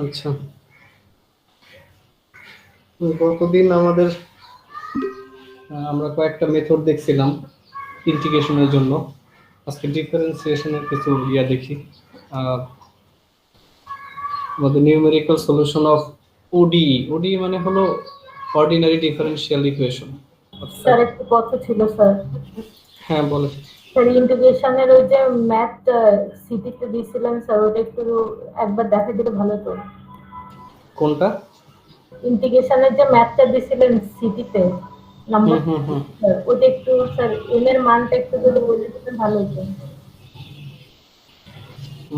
আচ্ছা, গতদিন আমরা কয়েকটা মেথড দেখছিলাম ইন্টিগ্রেশনের জন্য। আজকে ডিফারেন্সিয়েশনের কিছু দেখি। আমাদের নিউমেরিক্যাল সলিউশন অফ ওডিই। ওডিই মানে হলো অর্ডিনারি ডিফারেনশিয়াল ইকুয়েশন। স্যার একটু কথা ছিল স্যার। হ্যাঁ বলে। স্যার ইন্টিগ্রেশনের ওই যে ম্যাথ সিটিতে দিয়েছিলেন স্যার, ওটা একটু একবার দেখা দিলে ভালো হতো। কোনটা? ইন্টিগ্রেশনের যে ম্যাথটা দিয়েছিলেন সিটিতে নাম্বার, হুম। ওটা একটু স্যার এম এর মানটা একটু যদি বলে দিতেন ভালো হতো।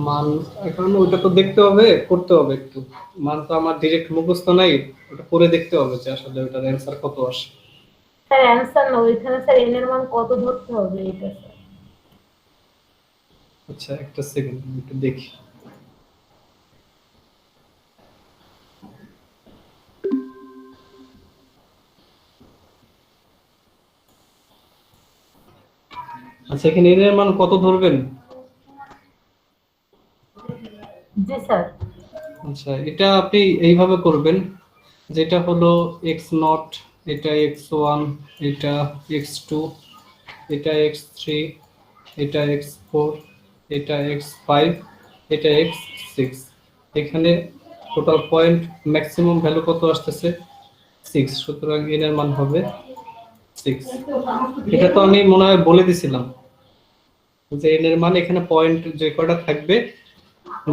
মান এখন ওটা তো দেখতে হবে, করতে হবে একটু। মান তো আমার ডিরেক্ট মুখস্থ নাই, ওটা করে দেখতে হবে যে আসলে ওটার অ্যান্সার কত আসে। স্যার অ্যান্সার না, ওইখানে স্যার এন এর মান কত ধরতে হবে এটা স্যার। আচ্ছা একটা সেকেন্ড, আমি একটু দেখি। আচ্ছা এখানে এর মান কত ধরবেন? জি স্যার। আচ্ছা এটা আপনি এইভাবে করবেন, যেটা হলো এক্স নট, এটা এক্স ওয়ান, এটা এক্স টু, এটা এক্স থ্রি, এটা এক্স ফোর, এটা এক্স ফাইভ, এটা এক্স সিক্স। এখানে টোটাল পয়েন্ট ম্যাক্সিমাম ভ্যালু কত আসতেছে? সিক্স। সুতরাং এন এর মান হবে সিক্স। এটা তো আমি মনে হয় বলে দিছিলাম যে এন এর মান এখানে পয়েন্ট যে কয়টা থাকবে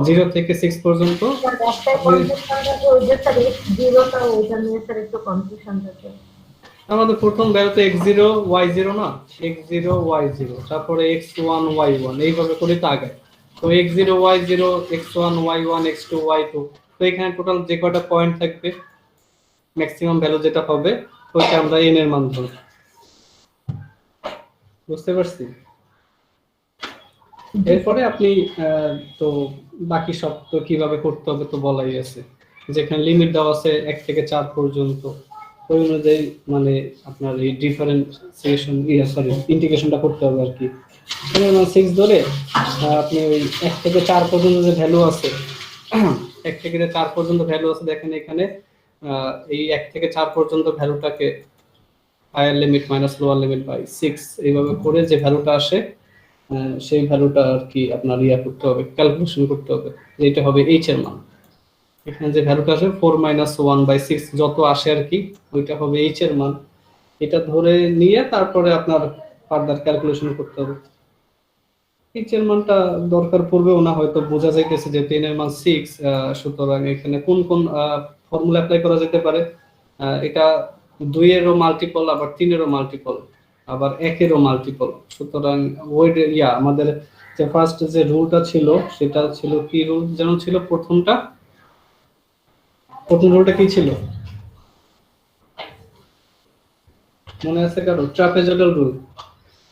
0 থেকে 6 পর্যন্ত। স্যার একটাই আপনি কনফিউশন থাকে ওই যে স্যার এক্স জিরোটা, ওইটা নিয়ে স্যার একটু কনফিউশন থাকে। আমাদের প্রথম ভ্যালুতে x0 y0 না, x0 y0, তারপরে x1 y1, এইভাবে করে তো আগে। তো x0 y0, x1 y1, x2 y2, তো এখানে টোটাল যে কয়টা পয়েন্ট থাকবে ম্যাক্সিমাম ভ্যালু যেটা হবে ওইটা আমরা n এর মান ধরব। বুঝতে পারছি? এরপরে আপনি তো বাকি সব তো কিভাবে করতে হবে তো বলাই আছে, যেখানে লিমিট দেওয়া আছে 1 থেকে 4 পর্যন্ত, ওই অনুযায়ী মানে আপনার এই ডিফারেন্সিয়েশন সরি ইন্টিগ্রেশনটা করতে হবে আর কি। এখানে 6 ধরে আপনি ওই 1 থেকে 4 পর্যন্ত যে ভ্যালু আছে 1 থেকে 4 পর্যন্ত ভ্যালু আছে, দেখেন এখানে এই 1 থেকে 4 পর্যন্ত ভ্যালুটাকে higher limit minus lower limit by 6 এইভাবে করে যে ভ্যালুটা আসে সেই ভ্যালুটা আর কি আপনার করতে হবে, ক্যালকুলেশন করতে হবে যে এটা হবে এইচ এর মান। এখানে যে ভ্যালুটা আসে 4 - 1/6 যত আসে আর কি, ওইটা হবে এইচ এর মান। এটা ধরে নিয়ে তারপরে আপনার ফার্দার ক্যালকুলেশন করতে হবে। এইচ এর মানটা দরকার পড়বেও না, হয়তো বোঝা যাইতেছে যে 10 এর মান 6, সুতরাং এখানে কোন কোন ফর্মুলা অ্যাপ্লাই করা যেতে পারে। এটা 2 এরও মাল্টিপল, আবার 3 এরও মাল্টিপল, আবার 1 এরও মাল্টিপল। সুতরাং ওই আমাদের যে ফার্স্ট যে রুলটা ছিল সেটা ছিল কি রুল যেন ছিল প্রথম রুলটা কি ছিল মনে আছে কারো? ট্রাপেজয়েডাল রুল।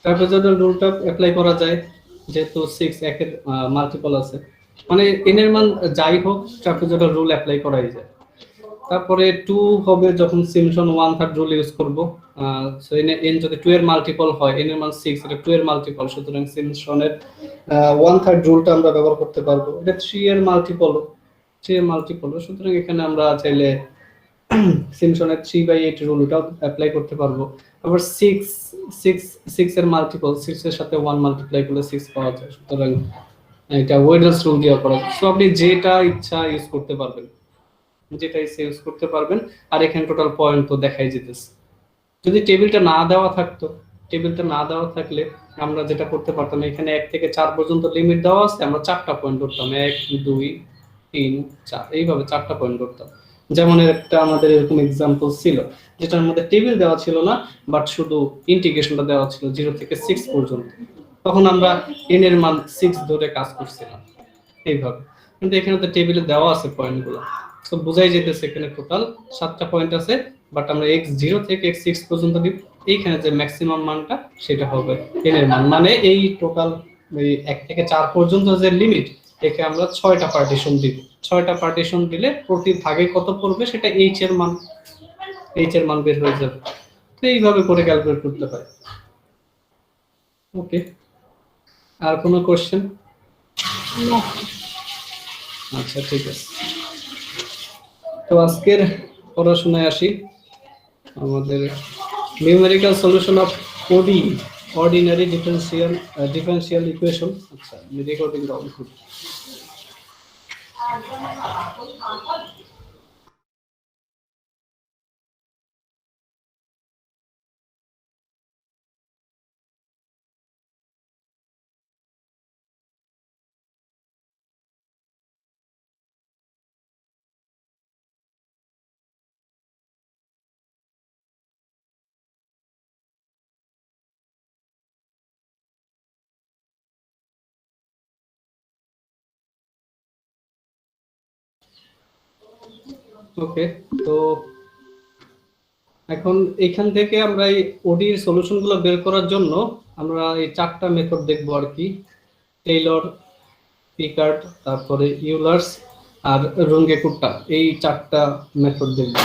ট্রাপেজয়েডাল রুলটা অ্যাপ্লাই করা যায় যেহেতু 6 একের মাল্টিপল আছে, মানে n এর মান যাই হোক ট্রাপেজয়েডাল রুল অ্যাপ্লাই করাই যায়। তারপরে 2 হবে যখন সিমপসন 1/3 রুল ইউজ করব। সো n যদি 2 এর মাল্টিপল হয়, n এর মান 6, এটা 2 এর মাল্টিপল, সুতরাং সিমপসনের 1/3 রুলটা আমরা ব্যবহার করতে পারবো। এটা 3 এর মাল্টিপল, 3 এর মাল্টিপল, সুতরাং এখানে আমরা চাইলে সিমপসনের 3/8 রুলটা অ্যাপ্লাই করতে পারবো। আবার 6 এর মাল্টিপল, 6 এর সাথে 1 মাল্টিপ্লাই করলে 6 পাওয়া যায়, সুতরাং এটা ওয়েডেলস রুল দিয়ে করা। সো আপনি যেটা ইচ্ছা ইউজ করতে পারবেন, যেটা ইচ্ছা ইউজ করতে পারবেন। আর এখানে টোটাল পয়েন্ট তো দেখাই যেতেছে। যদি টেবিলটা না দেওয়া থাকতো, টেবিলটা না দেওয়া থাকলে আমরা যেটা করতে পারতাম, এখানে 1 থেকে 4 পর্যন্ত লিমিট দেওয়া আছে, আমরা 4টা পয়েন্ট ধরতাম, 1 2 3 4, এইভাবে 4টা পয়েন্ট ধরতাম। যেমন একটা আমাদের এরকম एग्जांपल ছিল যেটার মধ্যে টেবিল দেওয়া ছিল না, বাট শুধু ইন্টিগ্রেশনটা দেওয়া ছিল 0 থেকে 6 পর্যন্ত। তখন আমরা n এর মান 6 ধরে কাজ করছিলাম এইভাবে। কিন্তু এখানে তো টেবিলে দেওয়া আছে পয়েন্টগুলো, সো বোঝাই যেতেছে এখানে টোটাল 7টা পয়েন্ট আছে, বাট আমরা x0 থেকে x6 পর্যন্ত দিব। এইখানে যে ম্যাক্সিমাম মানটা সেটা হবে n এর মান, মানে এই টোটাল এই 1 থেকে 4 পর্যন্ত যে লিমিট, একে আমরা 6টা পার্টিশন দিব। 6টা পার্টিশন দিলে প্রতি ভাগে কত পড়বে সেটা h এর মান, h এর মান বের হয়ে যাবে। তো এইভাবে করে ক্যালকুলেট করতে হয়। ওকে, আর কোনো কোশ্চেন? না। আচ্ছা ঠিক আছে। তো আজকের পড়াশোনায় আসি। আমাদের numerical solution of OD, ordinary differential equation. আচ্ছা, আমি রেকর্ডিং ডাউন করি। ওকে, তো এখন এখান থেকে আমরা এই ওডির সলিউশন গুলো বের করার জন্য আমরা এই চারটা মেথড দেখবো আর কি। টেইলর, পিকার্ড, তারপরে ইউলার্স আর রুঙ্গে-কুট্টা, এই চারটা মেথড দেখবো।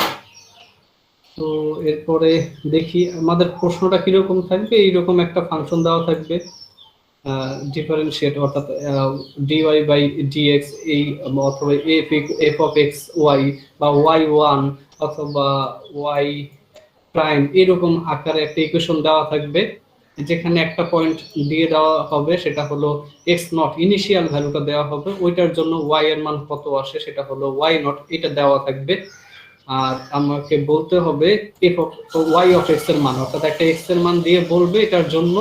তো এরপরে দেখি আমাদের প্রশ্নটা কিরকম থাকবে। এইরকম একটা ফাংশন দেওয়া থাকবে, ডিফারেন্সিয়েট অর্থাৎ ডিওয়াই বাই ডিএক্স, এই অথবা এফ অফ এক্স ওয়াই বা ওয়াই ওয়ান অথবা ওয়াই প্রাইম, এরকম আকারে একটা ইকুয়েশন দেওয়া থাকবে, যেখানে একটা পয়েন্ট দিয়ে দেওয়া হবে, সেটা হলো এক্স নট, ইনিশিয়াল ভ্যালুটা দেওয়া হবে, ওইটার জন্য ওয়াই এর মান কত আসে সেটা হলো ওয়াই নট, এটা দেওয়া থাকবে। আর আমাকে বলতে হবে f of y of x এর মান, অর্থাৎ একটা এক্স এর মান দিয়ে বলবে এটার জন্য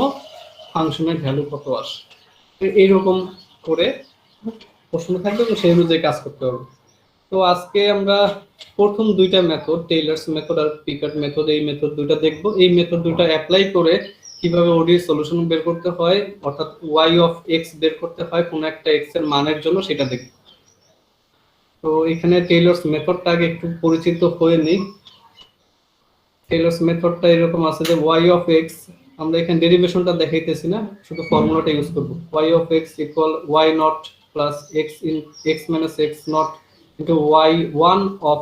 ফাংশনের ভ্যালু কত আসে। এইরকম করে প্রশ্ন থাকবে, তো সেই অনুযায়ী কাজ করতে হবে। তো আজকে আমরা প্রথম দুইটা মেথড, টেইলার্স মেথড আর পিকার্ড মেথড, এই মেথড দুইটা দেখব। এই মেথড দুইটা অ্যাপ্লাই করে কিভাবে ওডি সলিউশন বের করতে হয়, অর্থাৎ ওয়াই অফ এক্স বের করতে হয় কোন একটা এক্স এর মানের জন্য, সেটা দেখব। তো এখানে টেইলার্স মেথডটা আগে একটু পরিচিত হয়ে নেই। টেইলার্স মেথডটা এরকম আছে যে ওয়াই অফ এক্স, আমরা এখানে ডেরিভেশনটা দেখাইতেছি না, শুধু ফর্মুলাটা ইউজ করব। Y of x equal y not plus x in x minus x not into y one of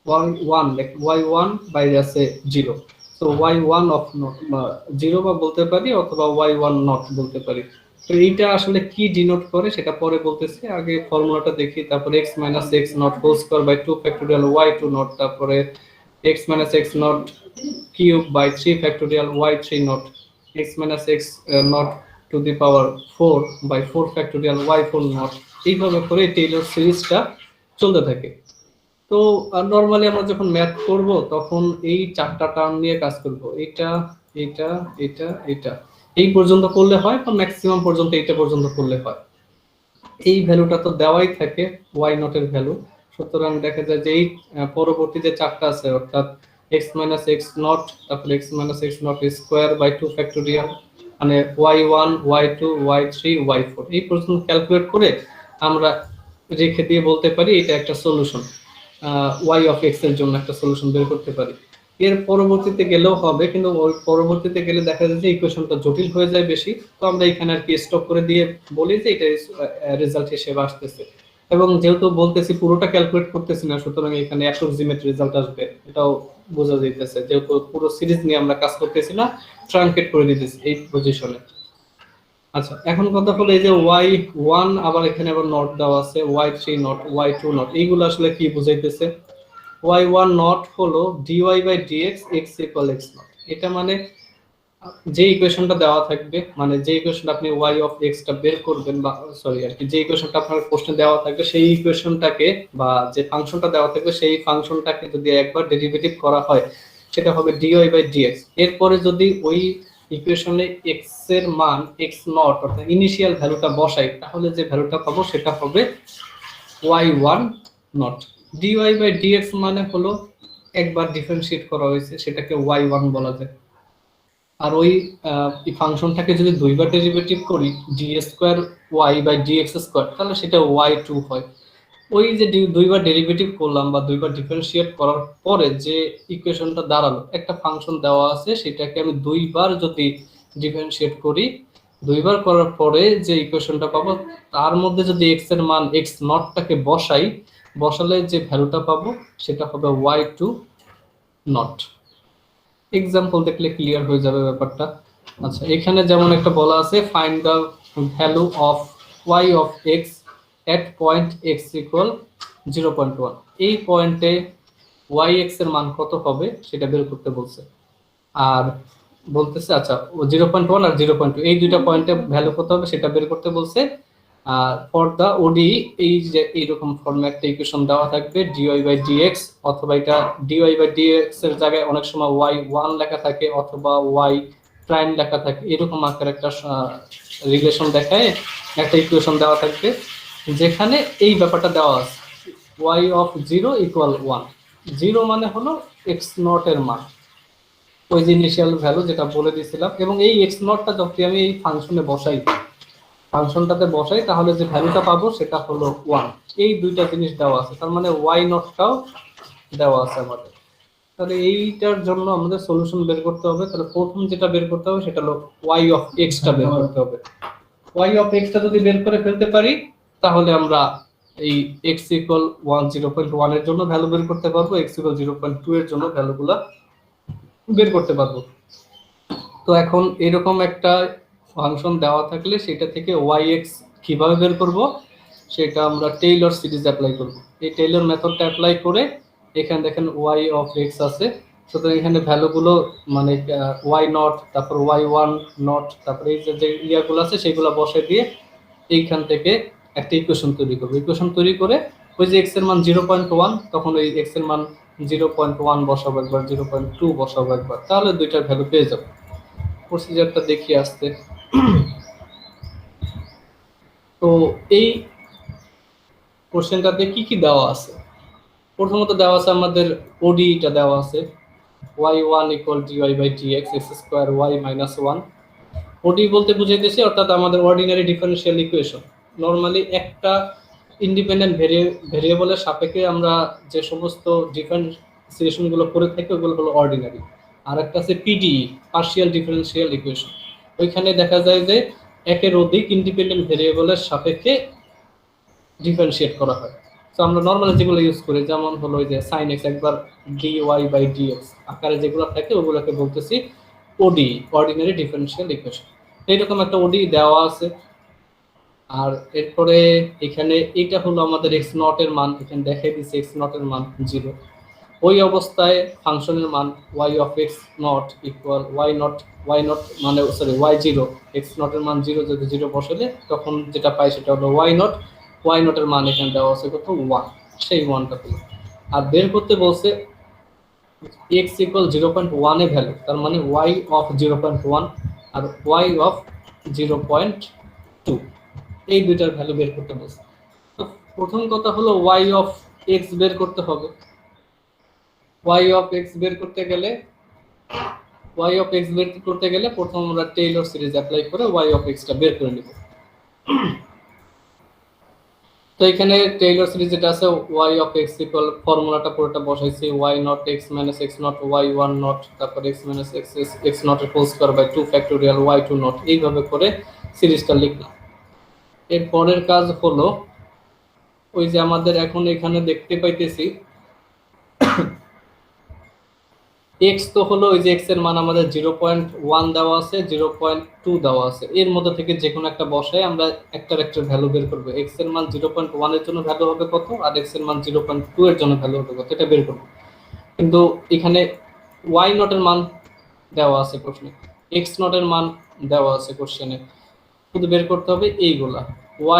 y one, y one বাইরে আছে জিরো, তো y one of not zero বা বলতে পারি, অথবা ওয়াই ওয়ান নট বলতে পারি। তো এইটা আসলে কি ডিনোট করে সেটা পরে বলতেছি, আগে ফর্মুলাটা দেখি। তারপরে x minus x not whole square by 2 factorial y two not, তারপরে x minus x naught cube by 3 factorial y3 naught, x minus x naught to the power 4 by 4 factorial y4 naught, এইভাবে করে Taylor সিরিজটা চলতে থাকে। তো normally আমরা যখন math করব তখন এই চারটা টার্ম নিয়ে কাজ করব, এটা এটা এটা এটা, এই পর্যন্ত করলে হয়, বা ম্যাক্সিমাম পর্যন্ত এইটা পর্যন্ত করলে হয়। এই ভ্যালুটা তো দেওয়াই থাকে ওয়াই নট এর ভ্যালু, সুতরাং দেখা যায় যে এই পরবর্তী যে চারটা আছে, অর্থাৎ x মাইনাস এক্স নট, তারপরে x minus x not square by 2 factorial, মানে y1 y2 y3 y4, এই পর্যন্ত ক্যালকুলেট করে আমরা রেখে দিয়ে বলতে পারি এটা একটা সলিউশন, y অফ x এর জন্য একটা সলিউশন বের করতে পারি। এর পরবর্তীতে গেলেও হবে, কিন্তু ওই পরবর্তীতে গেলে দেখা যায় যে ইকুয়েশনটা জটিল হয়ে যায় বেশি, তো আমরা এখানে আর কি স্টপ করে দিয়ে বলি যে এটা রেজাল্ট হিসেবে আসতেছে। এবং যেহেতু বলতেছি পুরোটা ক্যালকুলেট করতেছি না, সুতরাং এখানে অ্যাপ্রক্সিমেট রেজাল্ট আসবে, এটাও বোঝা যাইতেছে, যেহেতু পুরো সিরিজ নিয়ে আমরা কাজ করতেছি না, ট্রাঙ্কেট করে দিতেছি এই পজিশনে। আচ্ছা, এখন কথা হলো এই যে y1 আবার এখানে আবার নট দেওয়া আছে, y3 নট, y2 নট, এইগুলো আসলে কি বুঝাইতেছে? y1 নট হলো dy by dx x equal x not, এটা মানে যে ইকুয়েশনটা দেওয়া থাকবে, মানে যে ইকুয়েশনটা আপনি y অফ x টা বের করবেন, বা সরি আর কি, যে ইকুয়েশনটা আপনার প্রশ্নে দেওয়া থাকবে সেই ইকুয়েশনটাকে, বা যে ফাংশনটা দেওয়া থাকবে সেই ফাংশনটাকে যদি একবার ডেরিভেটিভ করা হয় সেটা হবে dy বাই dx। এরপরে যদি ওই ইকুয়েশনে x এর মান x নট অর্থাৎ ইনিশিয়াল ভ্যালুটা বসাই, তাহলে যে ভ্যালুটা পাবো সেটা হবে y1 not. dy by dx মানে হলো একবার ডিফারেন্সিয়েট করা হয়েছে, সেটাকে y1 বলা যায়। আর ওই ফাংশনটাকে যদি দুইবার ডেরিভেটিভ করি d square y by dx square, তাহলে সেটা y2 হয়। ওই যে দুইবার ডেরিভেটিভ করলাম বা দুইবার ডিফারেন্সিয়েট করার পরে যে ইকুয়েশনটা দাঁড়ালো, একটা ফাংশন দেওয়া আছে, সেটাকে আমি দুইবার যদি ডিফারেন্সিয়েট করি, দুইবার করার পরে যে ইকুয়েশনটা পাবো, তার মধ্যে যদি এক্স এর মান এক্স নটটাকে বসাই, বসালে যে ভ্যালুটা পাবো সেটা হবে y2 নট। এক্সাম্পল দেখলে ক্লিয়ার হয়ে যাবে ব্যাপারটা। আচ্ছা, এখানে যেমন একটা বলা আছে, find the value of y of x at point x equal 0.1, এই পয়েন্টে ওয়াই এক্স এর মান কত হবে সেটা বের করতে বলছে। আর বলতেছে আচ্ছা 0.1 আর 0.2 এই দুইটা পয়েন্টে ভ্যালু কত হবে সেটা বের করতে বলছে। আর ফর দা ওডি এই যে এইরকম ফর্মে একটা ইকুয়েশন দেওয়া থাকবে ডিওয়াই বাই ডিএক্স, অথবা এটা ডিওয়াই বাই ডিএক্স এর জায়গায় অনেক সময় ওয়াই ওয়ান লেখা থাকে অথবা ওয়াই প্রাইম লেখা থাকে, এরকম আকার একটা রিলেশন দেখায় একটা ইকুয়েশন দেওয়া থাকবে যেখানে এই ব্যাপারটা দেওয়া আছে ওয়াই অফ 0 ইকুয়াল 1। 0 মানে হলো এক্স নট এর মান, ওই যে ইনিশিয়াল ভ্যালু যেটা বলে দিয়েছিলাম, এবং এই এক্স নটটা যদি আমি এই ফাংশনে বসাই, ফাংশনটাতে বসাই, তাহলে যে ভ্যালুটা পাবো সেটা হলো 1। এই দুইটা জিনিস দেওয়া আছে, তার মানে ওয়াই নটটাও দেওয়া আছে আমাদের। তাহলে এইটার জন্য আমাদের সলিউশন বের করতে হবে। তাহলে প্রথম যেটা বের করতে হবে সেটা হলো ওয়াই অফ এক্সটা বের করতে হবে। ওয়াই অফ এক্সটা যদি বের করে ফেলতে পারি তাহলে আমরা এই এক্স ইকুয়াল 0.1 এর জন্য ভ্যালু বের করতে পারবো, এক্স ইকুয়াল 0.2 এর জন্য ভ্যালুগুলা বের করতে পারবো। তো এখন এরকম একটা ফাংশন দেওয়া থাকলে সেটা থেকে ওয়াই এক্স কিভাবে বের করব সেটা আমরা টেইলর সিরিজ অ্যাপ্লাই করব। এই টেইলর মেথডটা অ্যাপ্লাই করে এখানে দেখেন ওয়াই অফ এক্স আছে, সুতরাং এখানে ভ্যালুগুলো মানে ওয়াই নট, তারপর ওয়াই ওয়ান নট, তারপর এই যে ইয়াগুলো আছে সেগুলো বসে দিয়ে এইখান থেকে একটা ইকুয়েশন তৈরি করবো। ইকুয়েশন তৈরি করে ওই যে এক্স এর মান 0.1, তখন ওই এক্স এর মান 0.1 বসাবো একবার, 0.2 বসাবো একবার, তাহলে দুইটার ভ্যালু পেয়ে যাবো। প্রসিজারটা দেখি আসতে। তো এই কোশ্চেনটাতে কি কি দেওয়া আছে, প্রথমত দেওয়া আছে আমাদের ওডিটা দেওয়া আছে y1 equal dy by dx x square y minus 1। OD বলতে বুঝাইতেছি অর্থাৎ আমাদের অর্ডিনারি ডিফারেনশিয়াল ইকুয়েশন। নরমালি একটা ইন্ডিপেন্ডেন্ট ভেরিয়েবলের সাপেক্ষে আমরা যে সমস্ত ডিফারেন্সিয়েশনগুলো করে থাকি ওগুলো হলো অর্ডিনারি। আর একটা আছে পিডিই, পার্শিয়াল ডিফারেনশিয়াল ইকুয়েশন। ওইখানে দেখা যায় যে একের অধিক ইন্ডিপেন্ডেন্ট ভেরিয়েবলের সাপেক্ষে ডিফারেন্সিয়েট করা হয়। তো আমরা নর্মালি যেগুলো ইউজ করি যেমন হলো ওই যে সাইন এক্স একবার dy বাই dx আকারে যেগুলো থাকে ওগুলোকে বলতেছি ওডি, অর্ডিনারি ডিফারেনশিয়াল ইকুয়েশন। এইরকম একটা ওডি দেওয়া আছে। আর এরপরে এখানে এটা হলো আমাদের এক্স নট এর মান, এখানে দেখাই দিচ্ছে এক্স নট এর মান 0। ওই অবস্থায় ফাংশনের মান y of x not equal y not মানে সরি ওয়াই 0, এক্স নট এর মান 0, যদি 0 বসালে তখন যেটা পাই সেটা হলো ওয়াই নট এর মান এখানে দেওয়া আছে কত 1, সেই 1টা পেল। আর বের করতে বলছে x ইকুয়াল 0.1 এ ভ্যালু, তার মানে y অফ 0.1 আর y অফ 0.2, এই দুইটার ভ্যালু বের করতে বলছে। তো প্রথম কথা হলো y অফ x বের করতে হবে। y অফ x বের করতে গেলে প্রথম আমরা টেইলর সিরিজ অ্যাপ্লাই করে y অফ x টা বের করে নিব। তো এখানে টেইলর সিরিজ যেটা আছে y অফ x ইকুয়াল ফর্মুলাটা পুরোটা বসাইছি y not x minus x not y1 not, তারপর x মাইনাস x নট এর whole square by 2 factorial y2 not, এইভাবে করে সিরিজটা লিখলাম। এর পরের কাজ হলো ওই যে আমাদের এখন এখানে দেখতে পাইতেছি x তো হলো ওই যে x এর মান আমাদের 0.1 দেওয়া আছে, 0.2 দেওয়া আছে, এর মধ্যে থেকে যে কোনো একটা বসায় আমরা একটা ভ্যালু বের করব। x এর মান 0.1 এর জন্য ভ্যালু হবে কত আর x এর মান 0.2 এর জন্য ভ্যালু হবে কত এটা বের করব। কিন্তু এখানে y নট এর মান দেওয়া আছে প্রশ্নে, x নট এর মান দেওয়া আছে কোশ্চেনে, শুধু বের করতে হবে এইগুলা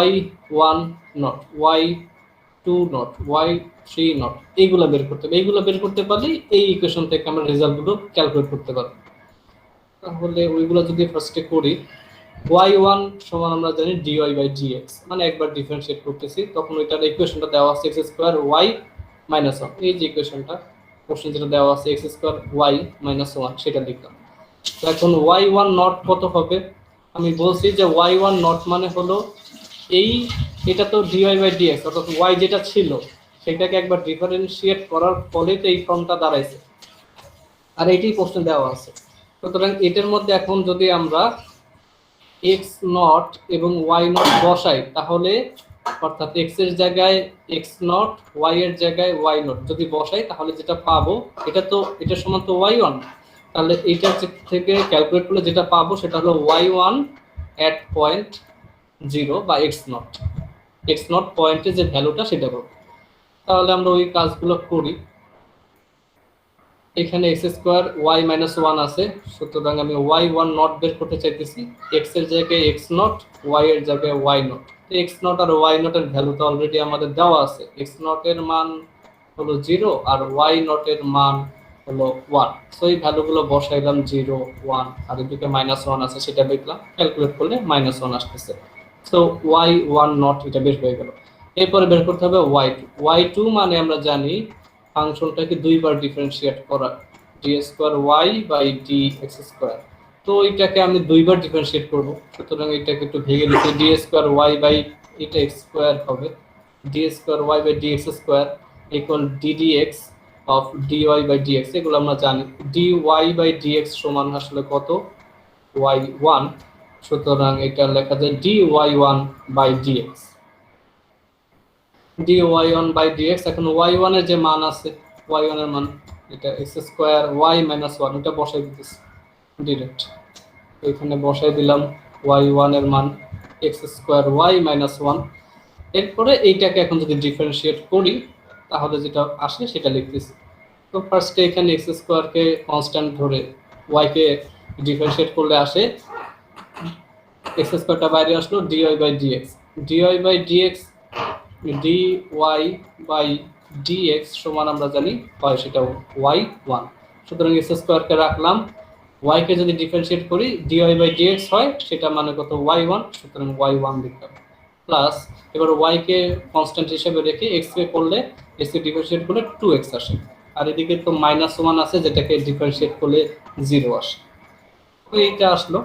y1 not, y2 not, y3 not, এইগুলা বের করতে হবে। এইগুলা বের করতে পারলে এই ইকুয়েশন থেকে আমরা রেজাল্টগুলো ক্যালকুলেট করতে পারবো। তাহলে ওইগুলো যদি ফার্স্টে করি y1 সমান আমরা জানি dy বাই dx, মানে একবার ডিফারেন্সিয়েট করতেছি তখন ওইটার ইকুয়েশনটা দেওয়া আছে x স্কয়ার y মাইনাস 1, এই যে ইকুয়েশনটা কোশ্চেন যেটা দেওয়া আছে x স্কয়ার y মাইনাস 1 সেটা লিখলাম। তো এখন y1 নট কত হবে, আমি বলছি যে y1 নট মানে হলো এটা তো dy বাই dx অর্থাৎ y যেটা ছিল সেটাকে একবার ডিফারেন্সিয়েট করার ফলে তো এই ফর্মটা দাঁড়াইছে, আর এইটাই প্রশ্ন দেওয়া আছে। সুতরাং এটার মধ্যে এখন যদি আমরা x নট এবং y নট বসাই তাহলে অর্থাৎ x এর জায়গায় x নট, y এর জায়গায় y নট যদি বসাই তাহলে যেটা পাবো এটা সমান তো y1, তাহলে এইটা থেকে ক্যালকুলেট করলে যেটা পাবো সেটা হলো y1 at point 0 বা x নট পয়েন্টে যে ভ্যালুটা সেটা পাবো। তাহলে আমরা ওই কাজগুলো করি। এখানে x square y minus one আছে, সুতরাং আমি ওয়াই ওয়ান নট বের করতে চাইতেছি। এক্স এর জায়গায় এক্স নট, ওয়াই এর জায়গায় ওয়াই নট। এক্স নট আর ওয়াই নট এর ভ্যালু তো অলরেডি আমাদের দেওয়া আছে। এক্স নট এর মান হলো 0 আর ওয়াই নট এর মান হলো 1। সো এই ভ্যালুগুলো বসাইলাম 0 1, আর এদিকে -1 আছে সেটা দেখলাম, ক্যালকুলেট করলে -1 আসতেছে। সো ওয়াই ওয়ান নট এটা বের হয়ে গেল। এরপরে বের করতে হবে ওয়াই টু। ওয়াই টু মানে আমরা জানি ফাংশনটাকে দুইবার ডিফারেন্সিয়েট করা, d square y by d x square. তো এটাকে আমি দুইবার ডিফারেন্সিয়েট করব, সুতরাং এটাকে একটু ভেঙে নিচ্ছি। ডি স্কোয়ার ওয়াই বাই এটা এক্স স্কোয়ার হবে, d square y by d x square equal d d x of d y by d x. এগুলো আমরা জানি। D y by d x সমান আসলে কত? Y one. সুতরাং এটা লেখা যায় d y one by d x, d y one by d x. এখন ওয়াই ওয়ান এর যে মান আছে, ওয়াই ওয়ান এর মান এটা x square y minus one, এটা বসাই দিতেছি ডিরেক্ট। এখানে বসাই দিলাম ওয়াই ওয়ান এর মান x square y minus one. এরপরে এইটাকে এখন যদি ডিফারেন্সিয়েট করি তাহলে যেটা আসে সেটা লিখতেছি। তো ফার্স্টে এখানে এক্স স্কোয়ারকে কনস্ট্যান্ট ধরে ওয়াইকে ডিফারেন্সিয়েট করলে আসে এক্স স্কোয়ারটা বাইরে আসলো dy by dx. Dy by dx d y by dx সমান আমরা জানি হয় সেটা ওয়াই ওয়ান। সুতরাং এক্স স্কোয়ারকে রাখলাম, ওয়াইকে যদি ডিফারেন্সিয়েট করি ডিওয়াই বাই ডিএক্স হয়, সেটা মানে কত? Y one. সুতরাং ওয়াই ওয়ান লিখলাম প্লাস, এবার ওয়াইকে কনস্ট্যান্ট হিসেবে রেখে এক্সকে করলে এক্সকে ডিফারেন্সিয়েট করলে 2x আসে, আর এদিকে তো -1 আছে যেটাকে ডিফারেন্সিয়েট করলে 0 আসে। তো এইটা আসলো।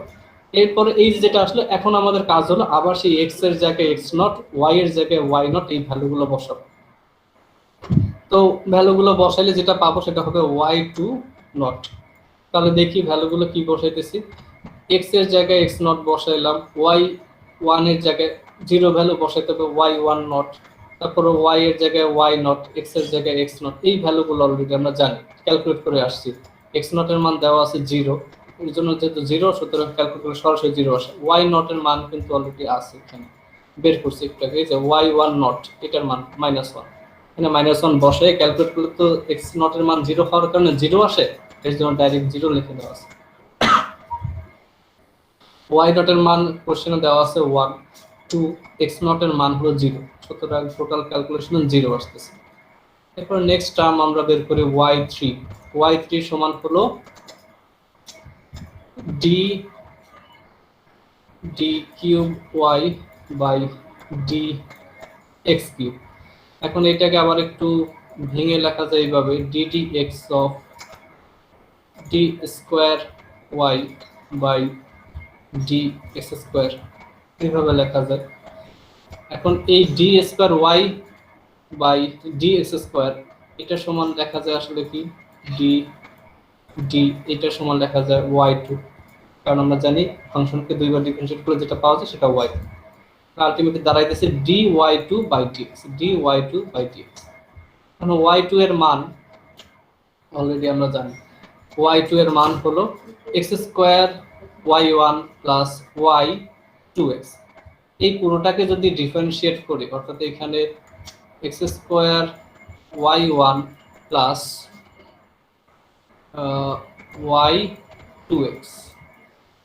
এরপরে এই যেটা আসলো, এখন আমাদের কাজ হলো আবার সেই এক্স এর জায়গায় এক্স নট, ওয়াই এর জায়গায় ওয়াই নট, এই ভ্যালুগুলো বসাবো। তো ভ্যালুগুলো বসাইলে যেটা পাবো সেটা হবে ওয়াই টু নট। তাহলে দেখি ভ্যালুগুলো কি বসাইতেছি। এক্স এর জায়গায় এক্স নট বসাইলাম, ওয়াই ওয়ান এর জায়গায় 0 ভ্যালু বসাইতে হবে ওয়াই ওয়ান নট, তারপরে ওয়াই এর জায়গায় ওয়াই নট, এক্স এর জায়গায় এক্স নট। এই ভ্যালুগুলো অলরেডি আমরা জানি, ক্যালকুলেট করে আসছি। এক্স নট এর মান দেওয়া আছে 0, এর জন্য যেহেতু 0 সুতরাং ক্যালকুলেট করলে সরাসরি 0 আসে। ওয়াই নট এর মান কিন্তু অলরেডি আছে এখানে, বের করছি একটু আগে। এই যে ওয়াই ওয়ান নট, এটার মান -1, এখানে -1 বসে ক্যালকুলেট করলে তো এক্স নট এর মান 0 হওয়ার কারণে 0 আসে, এর জন্য ডাইরেক্ট 0 লিখে দেওয়া আছে। ওয়াই নট এর মান কোশ্চেনে দেওয়া আছে 1 2, এক্স নট এর মান হলো 0, সুতরাং টোটাল ক্যালকুলেশন 0 আসতেছে। এরপর নেক্সট টার্ম আমরা বের করি y3। y3 সমান হলো d d cube y by d x cube. এখন এটাকে আবার একটু ভেঙে লেখা যায় এইভাবে, d dx of d square y by d x square, এইভাবে লেখা যায়। এখন এই d square y by d x square, এটা সমান লেখা যায় আসলে কি ডি ডি, এটা সমান লেখা যায় ওয়াই টু, কারণ আমরা জানি ফাংশনকে দুইবার ডিফারেন্সিয়েট করলে যেটা পাওয়া যায় সেটা ওয়াই। আলটিমেটলি দাঁড়াইতেছে d y two by d x, d y two by d x. এখন ওয়াই টু এর মান অলরেডি আমরা জানি, ওয়াই টু এর মান হলো x square y one plus y two x. এই পুরোটাকে যদি ডিফারেন্সিয়েট করি, অর্থাৎ এখানে x square y one plus y two x,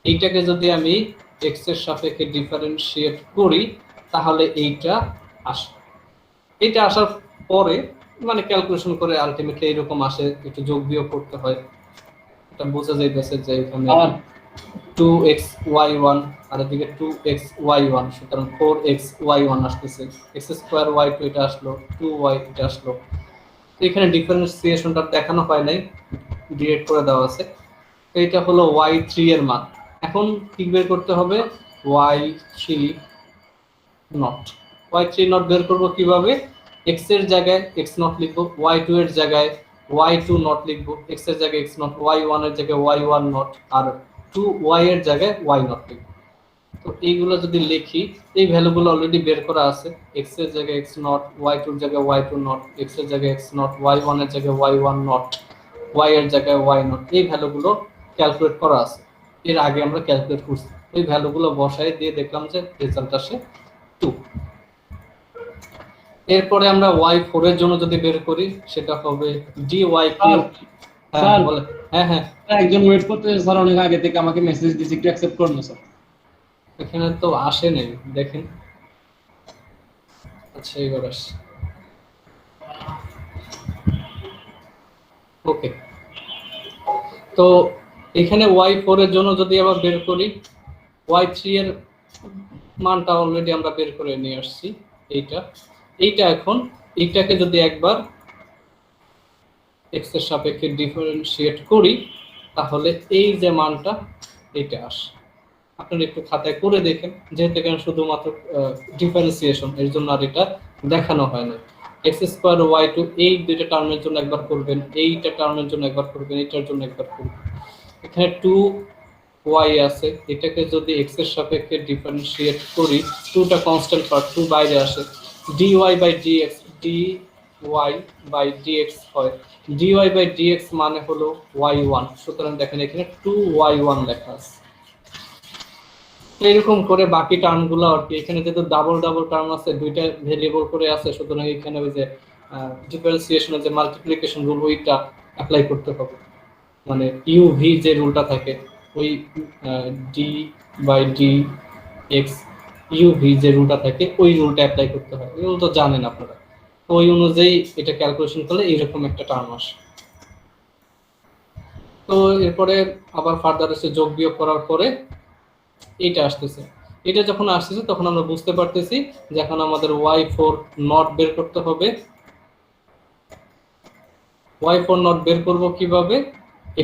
এইটাকে যদি আমি এক্স এর সাপেক্ষে ডিফারেন্সিয়েট করি তাহলে এইটা আসে। এইটা আসার পরে মানে ক্যালকুলেশন করে আলটিমেটলি এরকম আসে, একটু যোগ বিয়োগ করতে হয়। এটা বোঝা যাইতেছে যে এখানে 2xy1 আর এদিকে 2xy1, সুতরাং 4xy1 আসতেছে। x স্কয়ার y2 এটা আসলো, 2y এটা আসলো। তো এখানে ডিফারেন্সিয়েশনটা দেখানো হয় নাই, ডিরেক্ট করে দেওয়া আছে। তো এটা হলো y3 এর মান। এখন কি বের করতে হবে? y3 not. y3 নট বের করব কিভাবে? x এর জায়গায় x নট লিখব, y2 এর জায়গায় y2 নট লিখব, x এর জায়গায় x নট, y1 এর জায়গায় y1 নট, আর 2y এর জায়গায় y নট লিখব। তো এইগুলো যদি লিখি, এই ভ্যালুগুলো অলরেডি বের করা আছে। x এর জায়গায় x নট, y2 এর জায়গায় y2 নট, x এর জায়গায় x নট, y1 এর জায়গায় y1 নট, y এর জায়গায় y নট, এই ভ্যালুগুলো ক্যালকুলেট করা আছে। এর আগে আমরা ক্যালকুলেট করছি, এই ভ্যালুগুলো বসাই দিয়ে দেখলাম যে রেজাল্ট আসে 2। এরপরে আমরা y4 এর জন্য যদি বের করি সেটা হবে dy স্যার কিউব। হ্যাঁ স্যার বলে। হ্যাঁ হ্যাঁ, একজন ওয়েট করতেছে স্যার, অনেক আগে থেকে আমাকে মেসেজ দিছে, একটু অ্যাকসেপ্ট করুন না স্যার। এখানে তো আসে নাই, দেখেন। আচ্ছা এবার আসছে, ওকে। তো এখানে y4 এর জন্য যদি আবার বের করি, y3 এর মানটা অলরেডি আমরা বের করে নিয়ে আসছি। এইটা এইটা এখন এইটাকে যদি একবার x এর সাপেক্ষে ডিফারেন্সিয়েট করি তাহলে এই যে মানটা এইটা আসে। আপনারা একটু খাতায় করে দেখেন, যেহেতু এখানে শুধুমাত্র ডিফারেন্সিয়েশন, এর জন্য আর এটা দেখানো হয় না। এক্স স্কোয়ার ওয়াই টু, এই দুইটা টার্মের জন্য একবার করবেন, এইটা টার্মের জন্য একবার করবেন, এইটার জন্য একবার করবেন। এখানে টু ওয়াই আছে, এটাকে যদি এক্স এর সাপেক্ষে ডিফারেন্সিয়েট করি, টুটা কনস্ট্যান্ট পার্ট, টু বাইরে আসে, dy by dx, dy by dx হয়। dy বাই ডিএক্স মানে হলো y1, সুতরাং দেখেন এখানে 2y1 লেখা আছে। এরকম করে বাকি টার্মগুলো আর কি, এখানে যেহেতু ডাবল ডাবল টার্ম আছে, দুইটা ভেরিয়েবল করে আছে, সুতরাং এখানে ওই যে ডিফারেন্সিয়েশনের যে মাল্টিপ্লিকেশন রুল ওইটা অ্যাপ্লাই করতে হবে। মানে ইউভি যে রুলটা থাকে, ওই d by d x, UV যে রুলটা থাকে ওই রুলটা অ্যাপ্লাই করতে হয়। এই রুল তো জানেন আপনারা। তো ওই অনুযায়ী এটা ক্যালকুলেশন করলে এইরকম একটা টার্ম আসে। তো এরপরে আবার ফার্দার এসে যোগ বিয়োগ করার পরে এইটা আসতেছে। এটা যখন আসতেছে তখন আমরা বুঝতে পারতেছি যে এখন আমাদের y4 নট বের করতে হবে। y4 নট বের করব কিভাবে?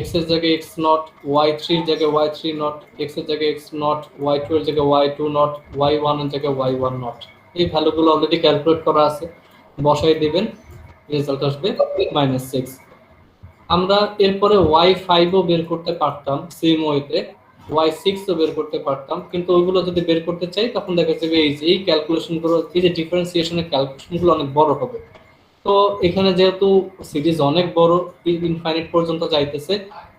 x এর জায়গায় x নট, y3 এর জায়গায় y3 নট, x এর জায়গায় x নট, y2 এর জায়গায় y2 নট, y1 এর জায়গায় y1 নট। এই ভ্যালুগুলো অলরেডি ক্যালকুলেট করা আছে, বসাই দিবেন, রেজাল্ট আসবে -6। আমরা এরপরে y5 ও বের করতে পারতাম সেম ওয়েতে, y6 ও বের করতে পারতাম, কিন্তু ওইগুলো যদি বের করতে চাই তখন দেখা যাবে এই যে এই ক্যালকুলেশনগুলো, এই যে ডিফারেন্সিয়েশনের ক্যালকুলেশনগুলো অনেক বড় হবে। তো এখানে যেহেতু সিরিজ অনেক বড়, ইনফাইনাইট পর্যন্ত যাইতেছে,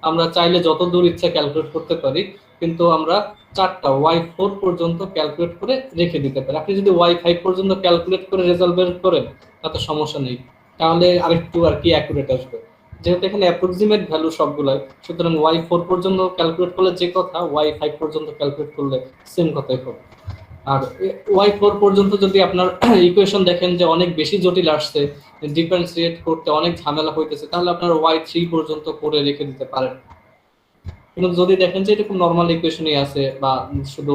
আমরা চাইলে যত দূর ইচ্ছা ক্যালকুলেট করতে পারি, কিন্তু আমরা চারটা y4 পর্যন্ত ক্যালকুলেট করে রেখে দিতে পারি। আপনি যদি y5 পর্যন্ত ক্যালকুলেট করে রেজাল্ট বের করেন তাতে সমস্যা নেই, তাহলে আরেকটু আর কি অ্যাকুরেট আসবে। যেহেতু এখানে অ্যাপ্রক্সিমেট ভ্যালু সবগুলাই, সুতরাং y4 পর্যন্ত ক্যালকুলেট করলে যে কথা, y5 পর্যন্ত ক্যালকুলেট করলে সেম কথাই হবে। আর y4 পর্যন্ত যদি আপনার ইকুয়েশন দেখেন যে অনেক বেশি জটিল আসছে, ডিফারেন্সিয়েট করতে অনেক ঝামেলা হইতেছে, তাহলে আপনার y3 পর্যন্ত করে রেখে দিতে পারেন। কিন্তু যদি দেখেন যে এরকম নর্মাল ইকুয়েশনই আছে, বা শুধু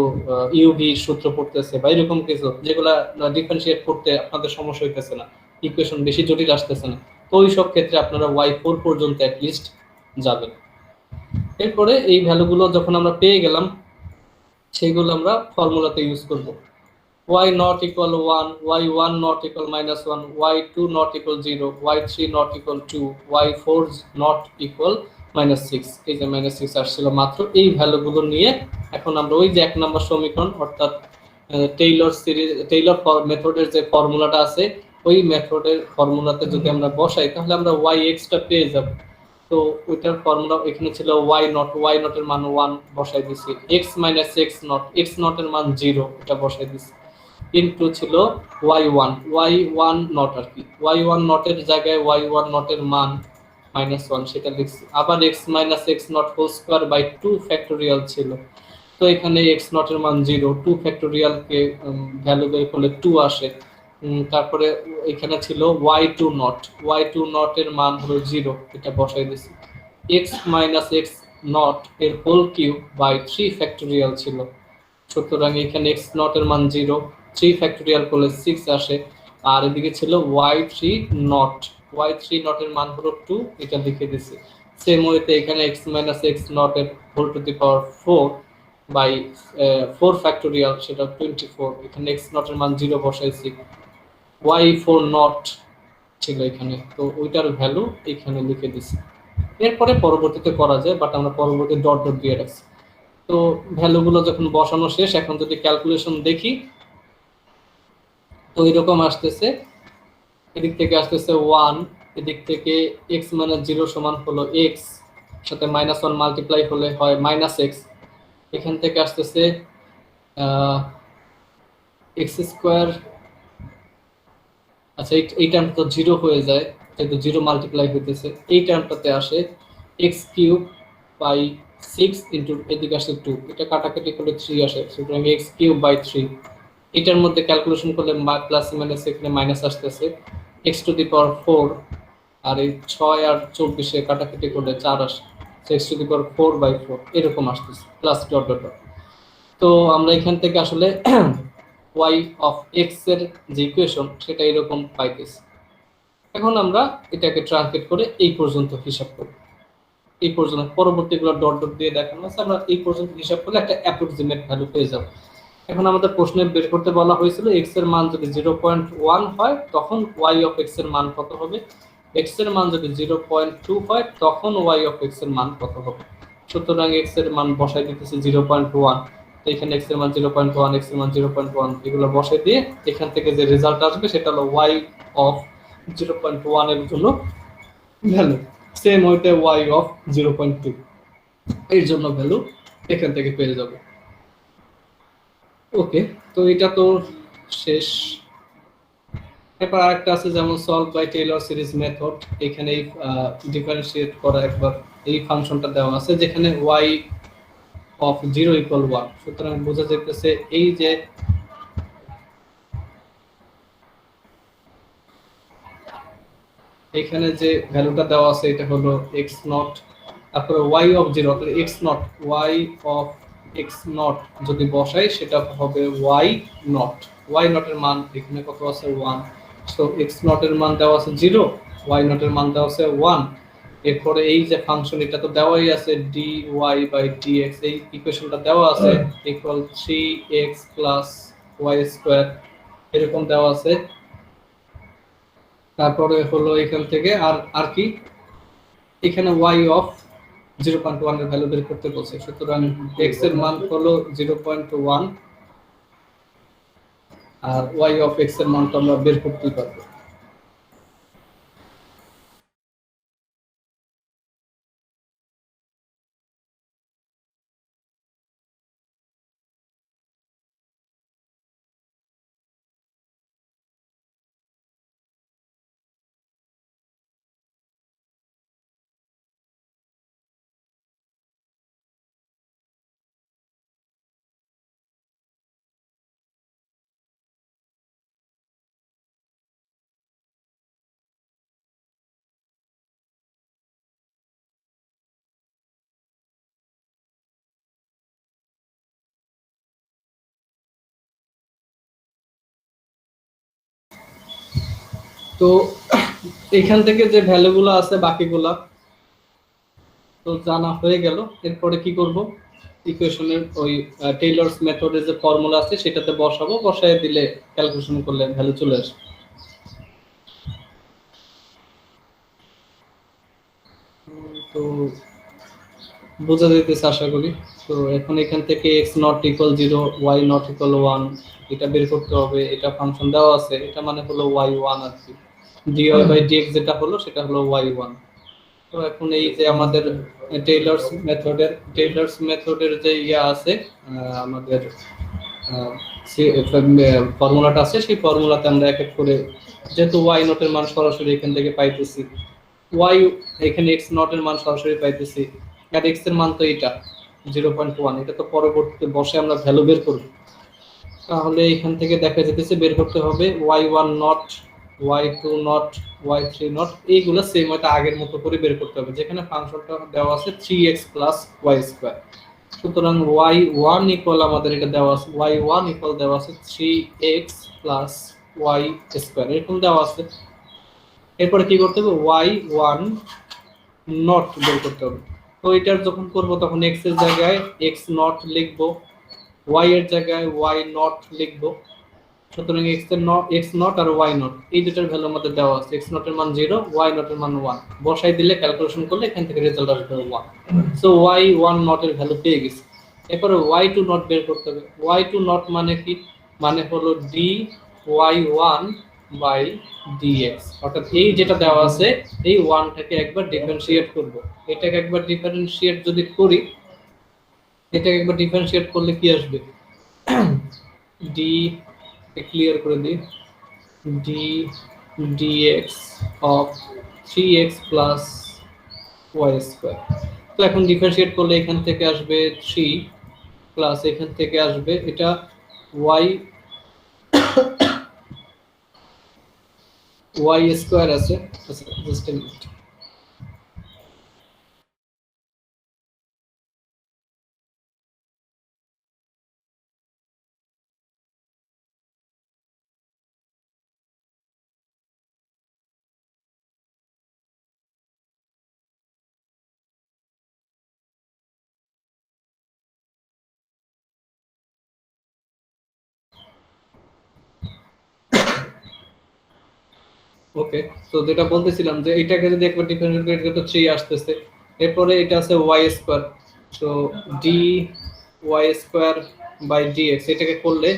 ইউভি সূত্র পড়তেছে বা এরকম কিছু যেগুলা ডিফারেন্সিয়েট করতে আপনাদের সমস্যা হইতেছে না, ইকুয়েশন বেশি জটিল আসতেছে না, তো ওই সব ক্ষেত্রে আপনারা y4 পর্যন্ত অ্যাটলিস্ট যাবেন। এরপরে এই ভ্যালুগুলো যখন আমরা পেয়ে গেলাম, সেইগুলো আমরা ফর্মুলাতে ইউজ করব। y not equal 1, y1 not equal -1, y2 not equal 0, y3 not equal 2, y4 not equal -6। এই যে -6 আসছিল মাত্র, এই ভ্যালুগুলো নিয়ে এখন আমরা ওই যে 1 নম্বর সমীকরণ, অর্থাৎ টেইলর সিরিজ, টেইলর মেথডের যে ফর্মুলাটা আছে, ওই মেথডের ফর্মুলাতে যদি আমরা বসাই তাহলে আমরা yx টা পেয়ে যাব। তো ওইটার ফর্মুলা এখানে ছিল y নট, y নট এর মান 1 বসাই দিছি, x - x not, x not এর মান 0 এটা বসাই দিছি, ইনটু ছিল y1 নট আর কি, y1 নটের জায়গায় y1 নটের মান -1 সেটা লিখছি। আবার x - x not whole square by 2 factorial ছিল, তো এখানে x নট এর মান 0, 2 ফ্যাক্টোরিয়াল কে ভ্যালু বের করলে 2 আসে। তারপরে এখানে ছিল y2 নট, y2 নট এর মান হলো 0, এটা বসাই দিছি। x - x নট এর হোল কিউব বাই 3 ফ্যাক্টোরিয়াল ছিল, সুতরাং এখানে x নট এর মান 0, 3 ফ্যাক্টোরিয়াল করলে 6 আসে। আর এদিকে ছিল y3 নট, y3 নট এর মান হলো 2, এটা লিখে দিছি। সেম ওয়েতে এখানে x - x নট এর whole to the power 4 by 4 factorial, সেটা 24, এখানে x নট এর মান 0 বসাইছি। y4 নট ছিল এখানে, তো ওইটার ভ্যালু এখানে লিখে দিছি। এরপরে পরবর্তীতে করা যায়, বাট আমরা পরবর্তী ডট ডট দিয়ে রাখছি। তো ভ্যালুগুলো যখন বসানো শেষ, এখন যদি ক্যালকুলেশন দেখি তো এরকম আসতেছে, এদিক থেকে আসতেছে 1, এদিক থেকে x - 0 সমান হলো x, সাথে -1 মাল্টিপ্লাই হলে হয় -x, এখান থেকে আসতেছে x স্কোয়ার আচ্ছা এই টার্মটা তো জিরো হয়ে যায়, যেহেতু জিরো মাল্টিপ্লাই হইতেছে। এই টার্মটাতে আসে এক্স কিউব বাই 6 ইন্টু এদিকে আসে 2, এটা কাটাকাটি করলে 3 আসে, সুতরাং এক্স কিউব বাই 3। এটার মধ্যে ক্যালকুলেশন করলে প্লাস মাইনাস এখানে মাইনাস আসতেছে, এক্স টু দি পাওয়ার 4, আর এই 6 আর 24 কাটাকাটি করলে 4 আসে, এক্স টু দি পাওয়ার 4/4 এরকম আসতেছে, প্লাস ডট ডট ডট। তো আমরা এখান থেকে আসলে ওয়াই অফ এক্স এর যে ইকুয়েশন সেটা এরকম পাইতেছি। এখন আমরা এটাকে ট্রান্সলেট করে এই পর্যন্ত হিসাব করব, এই পর্যন্ত পরবর্তীগুলো ডট ডট দিয়ে দেখানো আছে, আমরা এই পর্যন্ত হিসাব করলে একটা অ্যাপ্রক্সিমেট ভ্যালু পেয়ে যাব। এখন আমাদের প্রশ্নে বের করতে বলা হয়েছিল এক্স এর মান যদি 0.1 হয় তখন ওয়াই অফ এক্স এর মান কত হবে, এক্স এর মান যদি 0.2 হয় তখন ওয়াই অফ এক্স এর মান কত হবে। সুতরাং এক্স এর মান বসাই দিতেছি 0.1, তো এখানে এক্স এর মান 0.1, এক্স এর মান 0.1, এগুলো বসাই দিয়ে এখান থেকে যে রেজাল্ট আসবে সেটা হলো ওয়াই অফ 0.1 এর জন্য ভ্যালু, সেম ওইটা ওয়াই অফ 0.2 এর জন্য ভ্যালু এখান থেকে পেয়ে যাবে। ওকে, তো এটা তো শেষ। এরপর আরেকটা আছে যেমন solve by Taylor series method, এখানে ডিফারেন্সিয়েট করা একবার এই ফাংশনটা দেওয়া আছে যেখানে y অফ 0 ইকুয়াল 1, সুতরাং বোঝা যাইতেছে এই যে এখানে যে ভ্যালুটা দেওয়া আছে এটা হলো x নট, তারপরে y অফ 0 অর্থাৎ x not, y of x not যদি বসাই সেটা হবে y নট, y নট এর মান এখানে কত আছে 1, সো x নট এর মান দেওয়া আছে 0, y নট এর মান দেওয়া আছে 1। এরপরে এই যে ফাংশন এটা তো দেওয়াই আছে dy বাই dx, এই ইকুয়েশনটা দেওয়া আছে equal 3x plus y square এরকম দেওয়া আছে। তারপরে হলো এখান থেকে আর আর কি এখানে y অফ 0.1 এর ভ্যালু বের করতে বলছে, সুতরাং x এর মান হলো 0.1 আর y অফ x এর মানটা আমরা বের করতে পারবো। তো এখান থেকে যে ভ্যালুগুলো আছে বাকিগুলা তো জানা হয়ে গেল। এরপরে কি করব, ইকুয়েশনের ওই টেইলরস মেথডের যে ফর্মুলা আছে সেটাতে বসাবো, বসায় দিলে ক্যালকুলেশন করলে ভ্যালু চলে আসবে। তো বোঝা যাইতেছে আশা করি। তো এখন এখান থেকে x not equal 0, y not equal 1 এটা বের করতে হবে, এটা ফাংশন দেওয়া আছে, এটা মানে হলো y1 আর কি, dy বাই dx যেটা হলো সেটা হলো y1। তো এখন এই যে আমাদের টেইলরস মেথডের যে ইয়া আছে আমাদের ফর্মুলাটা আছে, সেই ফর্মুলাতে আমরা এক এক করে যেহেতু y নট এর মান সরাসরি এখান থেকে পাইতেছি, y এখানে x নট এর মান সরাসরি পাইতেছি, আর x এর মান তো এটা 0.1, এটা তো পরবর্তীতে বসে আমরা ভ্যালু বের করব। তাহলে এখান থেকে দেখা যেতেছে বের করতে হবে y1 not, y2 not, y3 not, এইগুলো সেম ওইটা আগের মতো করে বের করতে হবে, যেখানে ফাংশনটা দেওয়া আছে 3x প্লাস y স্কয়ার। সুতরাং y1 ইকুয়াল আমাদের এটা দেওয়া আছে, y1 ইকুয়াল দেওয়া আছে 3x প্লাস y স্কয়ার এরকম দেওয়া আছে। এরপরে কি করতে হবে, y1 নট বের করতে হবে। তো এটার যখন করব তখন x এর জায়গায় x নট লিখব, y এর জায়গায় y নট লিখব। সুতরাং x নট আর y নট এই দুটার ভ্যালু আমাদের দেওয়া আছে, x নট এর মান 0, y নট এর মান 1, বসাই দিলে ক্যালকুলেশন করলে এখান থেকে রেজাল্ট আসবে 1। সো y1 নট এর ভ্যালু পেয়ে গেছি। এরপরে y2 নট বের করতে হবে। y2 নট মানে কি, মানে হলো dy1 বাই dx, অর্থাৎ এই যেটা দেওয়া আছে এই 1টাকে একবার ডিফারেন্সিয়েট করব, এটাকে একবার ডিফারেন্সিয়েট যদি করি, এটাকে একবার ডিফারেন্সিয়েট করলে কি আসবে, d ক্লিয়ার করে দিই, d dx of 3x plus y square. তো এখন ডিফারেন্সিয়েট করলে এখান থেকে আসবে 3 প্লাস এখান থেকে আসবে এটা y স্কয়ার আছে। আচ্ছা জাস্ট এ মিনিট। ওকে, তো যেটা বলতেছিলাম যে এটাকে যদি একবার ডিফারেন্সিয়েট করি এটা তো 3 আসতেছে, এরপরে এটা আছে y স্কয়ার, তো dy স্কয়ার বাই dx এটাকে করলে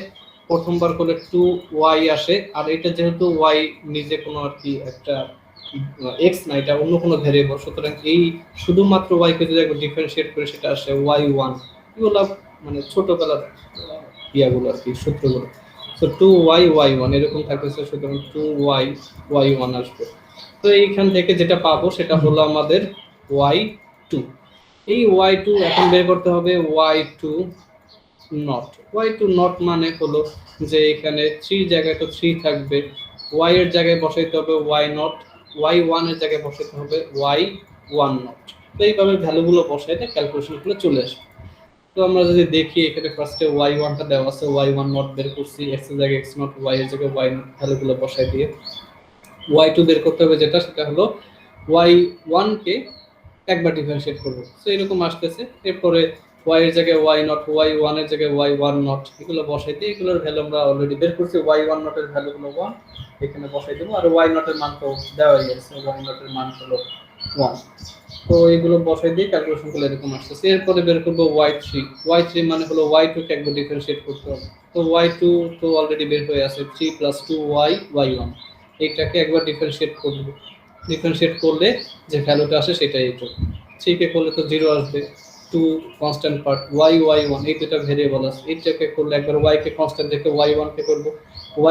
প্রথমবার করলে 2y আসে, আর এটা যেহেতু y নিজে কোনো আর কি একটা x না, এটা অন্য কোনো ভেরিয়েবল, সুতরাং এই শুধুমাত্র y কে যদি একবার ডিফারেন্সিয়েট করে সেটা আসে y1। এগুলো মানে ছোটবেলার ইয়াগুলো আর কি, সূত্রগুলো। সো 2y y1 এরকম থাকতেছে, সুতরাং 2y y1 আসবে। তো এইখান থেকে যেটা পাবো সেটা হলো আমাদের y2। এই y2 এখন বের করতে হবে y2 নট। y2 নট মানে হলো যে এখানে 3 জায়গায় তো 3 থাকবে, y এর জায়গায় বসাইতে হবে y নট, y1 এর জায়গায় বসাইতে হবে y1 নট। তো এইভাবে ভ্যালুগুলো বসাইতে ক্যালকুলেশনগুলো চলে আসবে। তো আমরা যদি দেখি এখানে ফার্স্টে y1 টা দেওয়া আছে, y1 নট বের করছি, x এর জায়গায় x নট, y এর জায়গায় y নট ভ্যালুগুলো বসাই দিয়ে y2 বের করতে হবে, যেটা সেটা হলো y1 কে একবার ডিফারেন্সিয়েট করব। সো এরকম আসতেছে, এরপরে y এর জায়গায় y নট, y1 এর জায়গায় y1 নট, এগুলো বসাই দিয়ে এগুলোর ভ্যালু আমরা অলরেডি বের করছি, y1 নট এর ভ্যালু হলো 1, এখানে বসাই দেব, আর y নট এর মান তো দেওয়াই আছে, y নট এর মান হলো 1। তো এগুলো বসাই দিয়ে ক্যালকুলেশন করলে এরকম আসছে। এরপরে বের করব y3 মানে হলো y2 কে একবার ডিফারেন্সিয়েট করতে হবে। তো y2 তো অলরেডি বের হয়ে আছে, 3 + 2y y1, এইটাকে একবার ডিফারেন্সিয়েট করব। ডিফারেন্সিয়েট করলে যে ভ্যালুটা আসে সেটাই এটা। 3 কে করলে তো 0 আসবে, 2 কনস্ট্যান্ট পার্ট, y1 এই দুটো ভেরিয়েবল আছে, এইটাকে করলে একবার y কে কনস্ট্যান্ট রেখে y1 কে করব,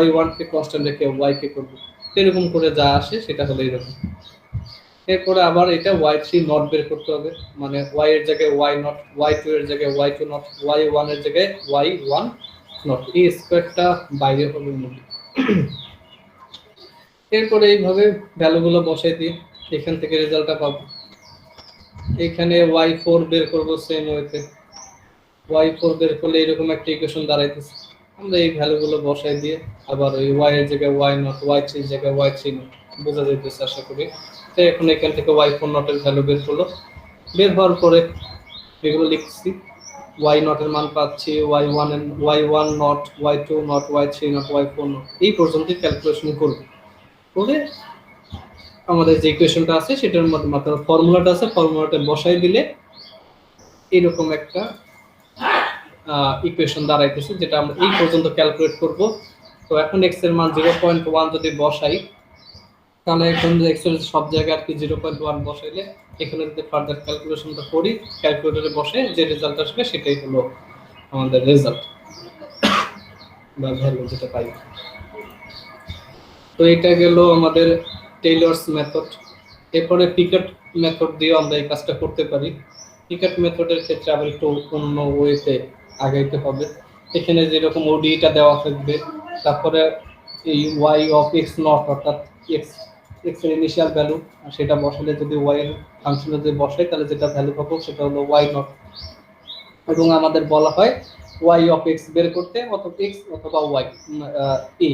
y1 কে কনস্ট্যান্ট রেখে y কে করব। এরকম করে যা আসে সেটা হলো এরকম। এরপরে আবার এটা y3 নট বের করতে হবে, মানে y এর জায়গায় y নট, y2 এর জায়গায় y2 নট, y1 এর জায়গায় y1 নট, এই স্কয়ারটা বাইরে হবে মূল্য। এরপরে এইভাবে ভ্যালুগুলো বসাই দিই, এখান থেকে রেজাল্টটা পাবো। এখানে y4 বের করব সেম ওয়েতে, y4 বের করলে এরকম একটা ইকুয়েশন দাঁড়াইতেছে। আমরা এই ভ্যালুগুলো বসাই দিয়ে আবার ওই y এর জায়গায় y নট, y3 এর জায়গায় y3 নট, বোঝা যাইতেছে আশা করি। তো এখন এখান থেকে y4 নটের ভ্যালু বের হলো, বের হওয়ার পরে এগুলো লিখছি, y নট এর মান পাচ্ছি y1 not, y2 not, y3 not, y4 not, এই পর্যন্ত ক্যালকুলেশন করব। করে আমাদের যে ইকুয়েশনটা আছে সেটার মধ্যে মাত্র ফর্মুলাটা আছে, ফর্মুলাটা বসাই দিলে এরকম একটা ইকুয়েশন দাঁড়াইতেছে, যেটা আমরা এই পর্যন্ত ক্যালকুলেট করব। তো এখন x এর মান 0.1 যদি বসাই, তাহলে এখন যে x এর সব জায়গায় আর কি 0.1 বসাইলে এখানে যদি ফার্দার ক্যালকুলেশনটা করি, ক্যালকুলেটরে বসে যে রেজাল্ট আসবে সেটাই হলো আমাদের রেজাল্ট বা ভ্যালু যেটা পাই। তো এটা গেল আমাদের টেইলরস মেথড। এরপরে পিকেট মেথড দিয়ে আমরা এই কাজটা করতে পারি। পিকেট মেথডের ক্ষেত্রে আবার একটু অন্য ওয়েতে আগাইতে হবে। এখানে যেরকম ওডিটা দেওয়া থাকবে, তারপরে এই y অফ x নট অর্থাৎ x এর ইনিশিয়াল ভ্যালু, সেটা বসালে যদি y এর ফাংশনে যদি বসাই তাহলে যেটা ভ্যালু পাবো সেটা হলো y নট। এবং আমাদের বলা হয় y অফ x বের করতে, অথবা x অথবা y a,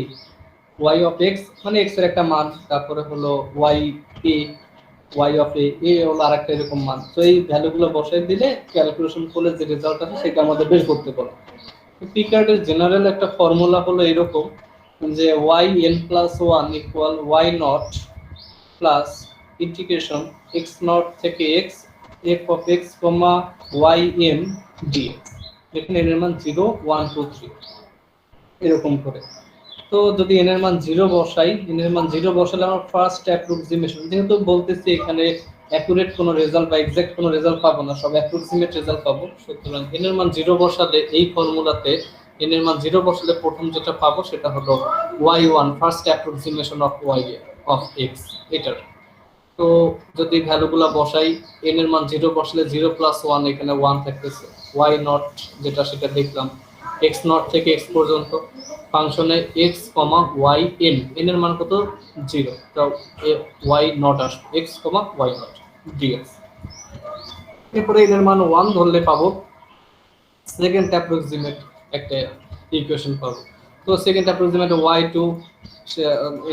y of x মানে x এর একটা মান, তারপরে হলো y a, y of a হলো আরেকটা এরকম মান। তো এই ভ্যালুগুলো বসাই দিলে ক্যালকুলেশন করলে যে রেজাল্ট আসে সেটা আমাদের বের করতে পারে। পিকার্ডের জেনারেল একটা ফর্মুলা হলো এরকম যে yn+1 equal y not plus integration x not থেকে x f of x comma ym dx। এখানে এর মান 0 1 2 3 এরকম করে। তো যদি n এর মান 0 বসাই, n এর মান 0 বসালে আমরা ফার্স্ট অ্যাপ্রক্সিমেশন, যেহেতু বলতেছি এখানে অ্যাকুরেট কোনো রেজাল্ট বা এক্সাক্ট কোনো রেজাল্ট পাবো না, সব অ্যাপ্রক্সিমেট রেজাল্ট পাবো, সুতরাং n এর মান 0 বসালে এই ফর্মুলাতে n এর মান 0 বসালে প্রথম যেটা পাবো সেটা হলো y1 first approximation of y of x এটার। তো যদি ভ্যালুগুলো বসাই n এর মান 0 বসলে 0 প্লাস 1 এখানে 1 থাকতেছে, y নট যেটা সেটা দেখলাম x নট থেকে x পর্যন্ত ফাংশনে x, y n n এর মান কত 0, তো y নট আসবে x, y নট dx। এরপরে n এর মান 1 ধরলে পাবো সেকেন্ড অ্যাপ্রক্সিমেট একটা ইকুয়েশন পাবো। তো সেকেন্ড অ্যাপ্রক্সিমেট y2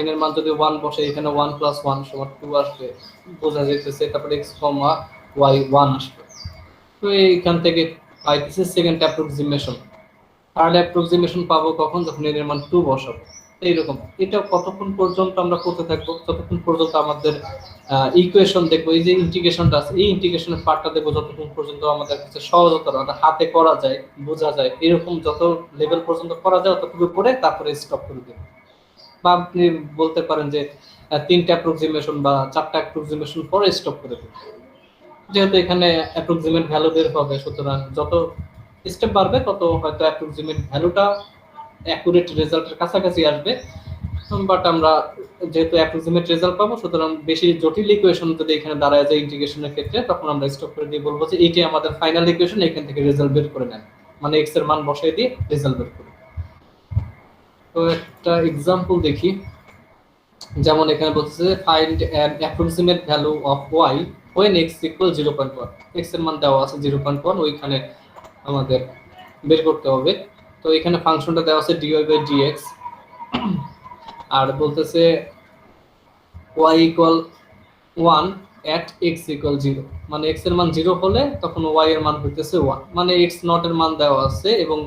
n এর মান যদি 1 বসে এখানে 1 প্লাস 1 সমান 2 আসবে বোঝা যাইতেছে, তারপরে x, y 1 আসবে। তো এইখান থেকে পাইতেছে সেকেন্ড অ্যাপ্রক্সিমেশন। থার্ড অ্যাপ্রক্সিমেশন পাবো কখন, যখন n এর মান 2 বসাবো। এইরকম এটা কতক্ষণ পর্যন্ত আমরা করতে থাকবো, ততক্ষণ পর্যন্ত আমাদের ইকুয়েশন দেখবো, এই যে ইন্টিগ্রেশনটা আছে এই ইন্টিগ্রেশনের পার্টটা দেখবো যতক্ষণ পর্যন্ত আমাদের কাছে সহজতর হাতে করা যায়, বোঝা যায়, এরকম যত লেভেল পর্যন্ত করা যায় ততটুকু করে তারপরে স্টপ করে দেবো। বা আপনি বলতে পারেন যে 3টা অ্যাপ্রক্সিমেশন বা 4টা অ্যাপ্রক্সিমেশন পরে স্টপ করে দেবো। যেহেতু এখানে অ্যাপ্রক্সিমেট ভ্যালু বের হবে, সুতরাং যত স্টেপ বাড়বে তত হয়তো অ্যাপ্রক্সিমেট ভ্যালুটা অ্যাকুরেট রেজাল্টের কাছাকাছি আসবে। বাট আমরা যেহেতু অ্যাপ্রক্সিমেট রেজাল্ট পাবো, সুতরাং বেশি জটিল ইকুয়েশন যদি এখানে দাঁড়ায় যায় ইন্টিগ্রেশনের ক্ষেত্রে, তখন আমরা স্টপ করে দিয়ে বলবো যে এইটাই আমাদের ফাইনাল ইকুয়েশন, এখান থেকে রেজাল্ট বের করে নেন, মানে এক্স এর মান বসাই দিয়ে রেজাল্ট বের করে। তো একটা एग्जांपल দেখি, যেমন এখানে বলতেছে find an approximate value of y when x equal 0.1, x এর মান দেওয়া আছে 0.1, ওইখানে আমাদের বের করতে হবে। তো এখানে ফাংশনটা দেওয়া আছে dy/dx, আর বলতেছে y equal 1 at x equal 0, মানে x এর মান 0 হলে তখন y এর মান হইতেছে 1, মানে x নট এর মান দেওয়া আছে এবং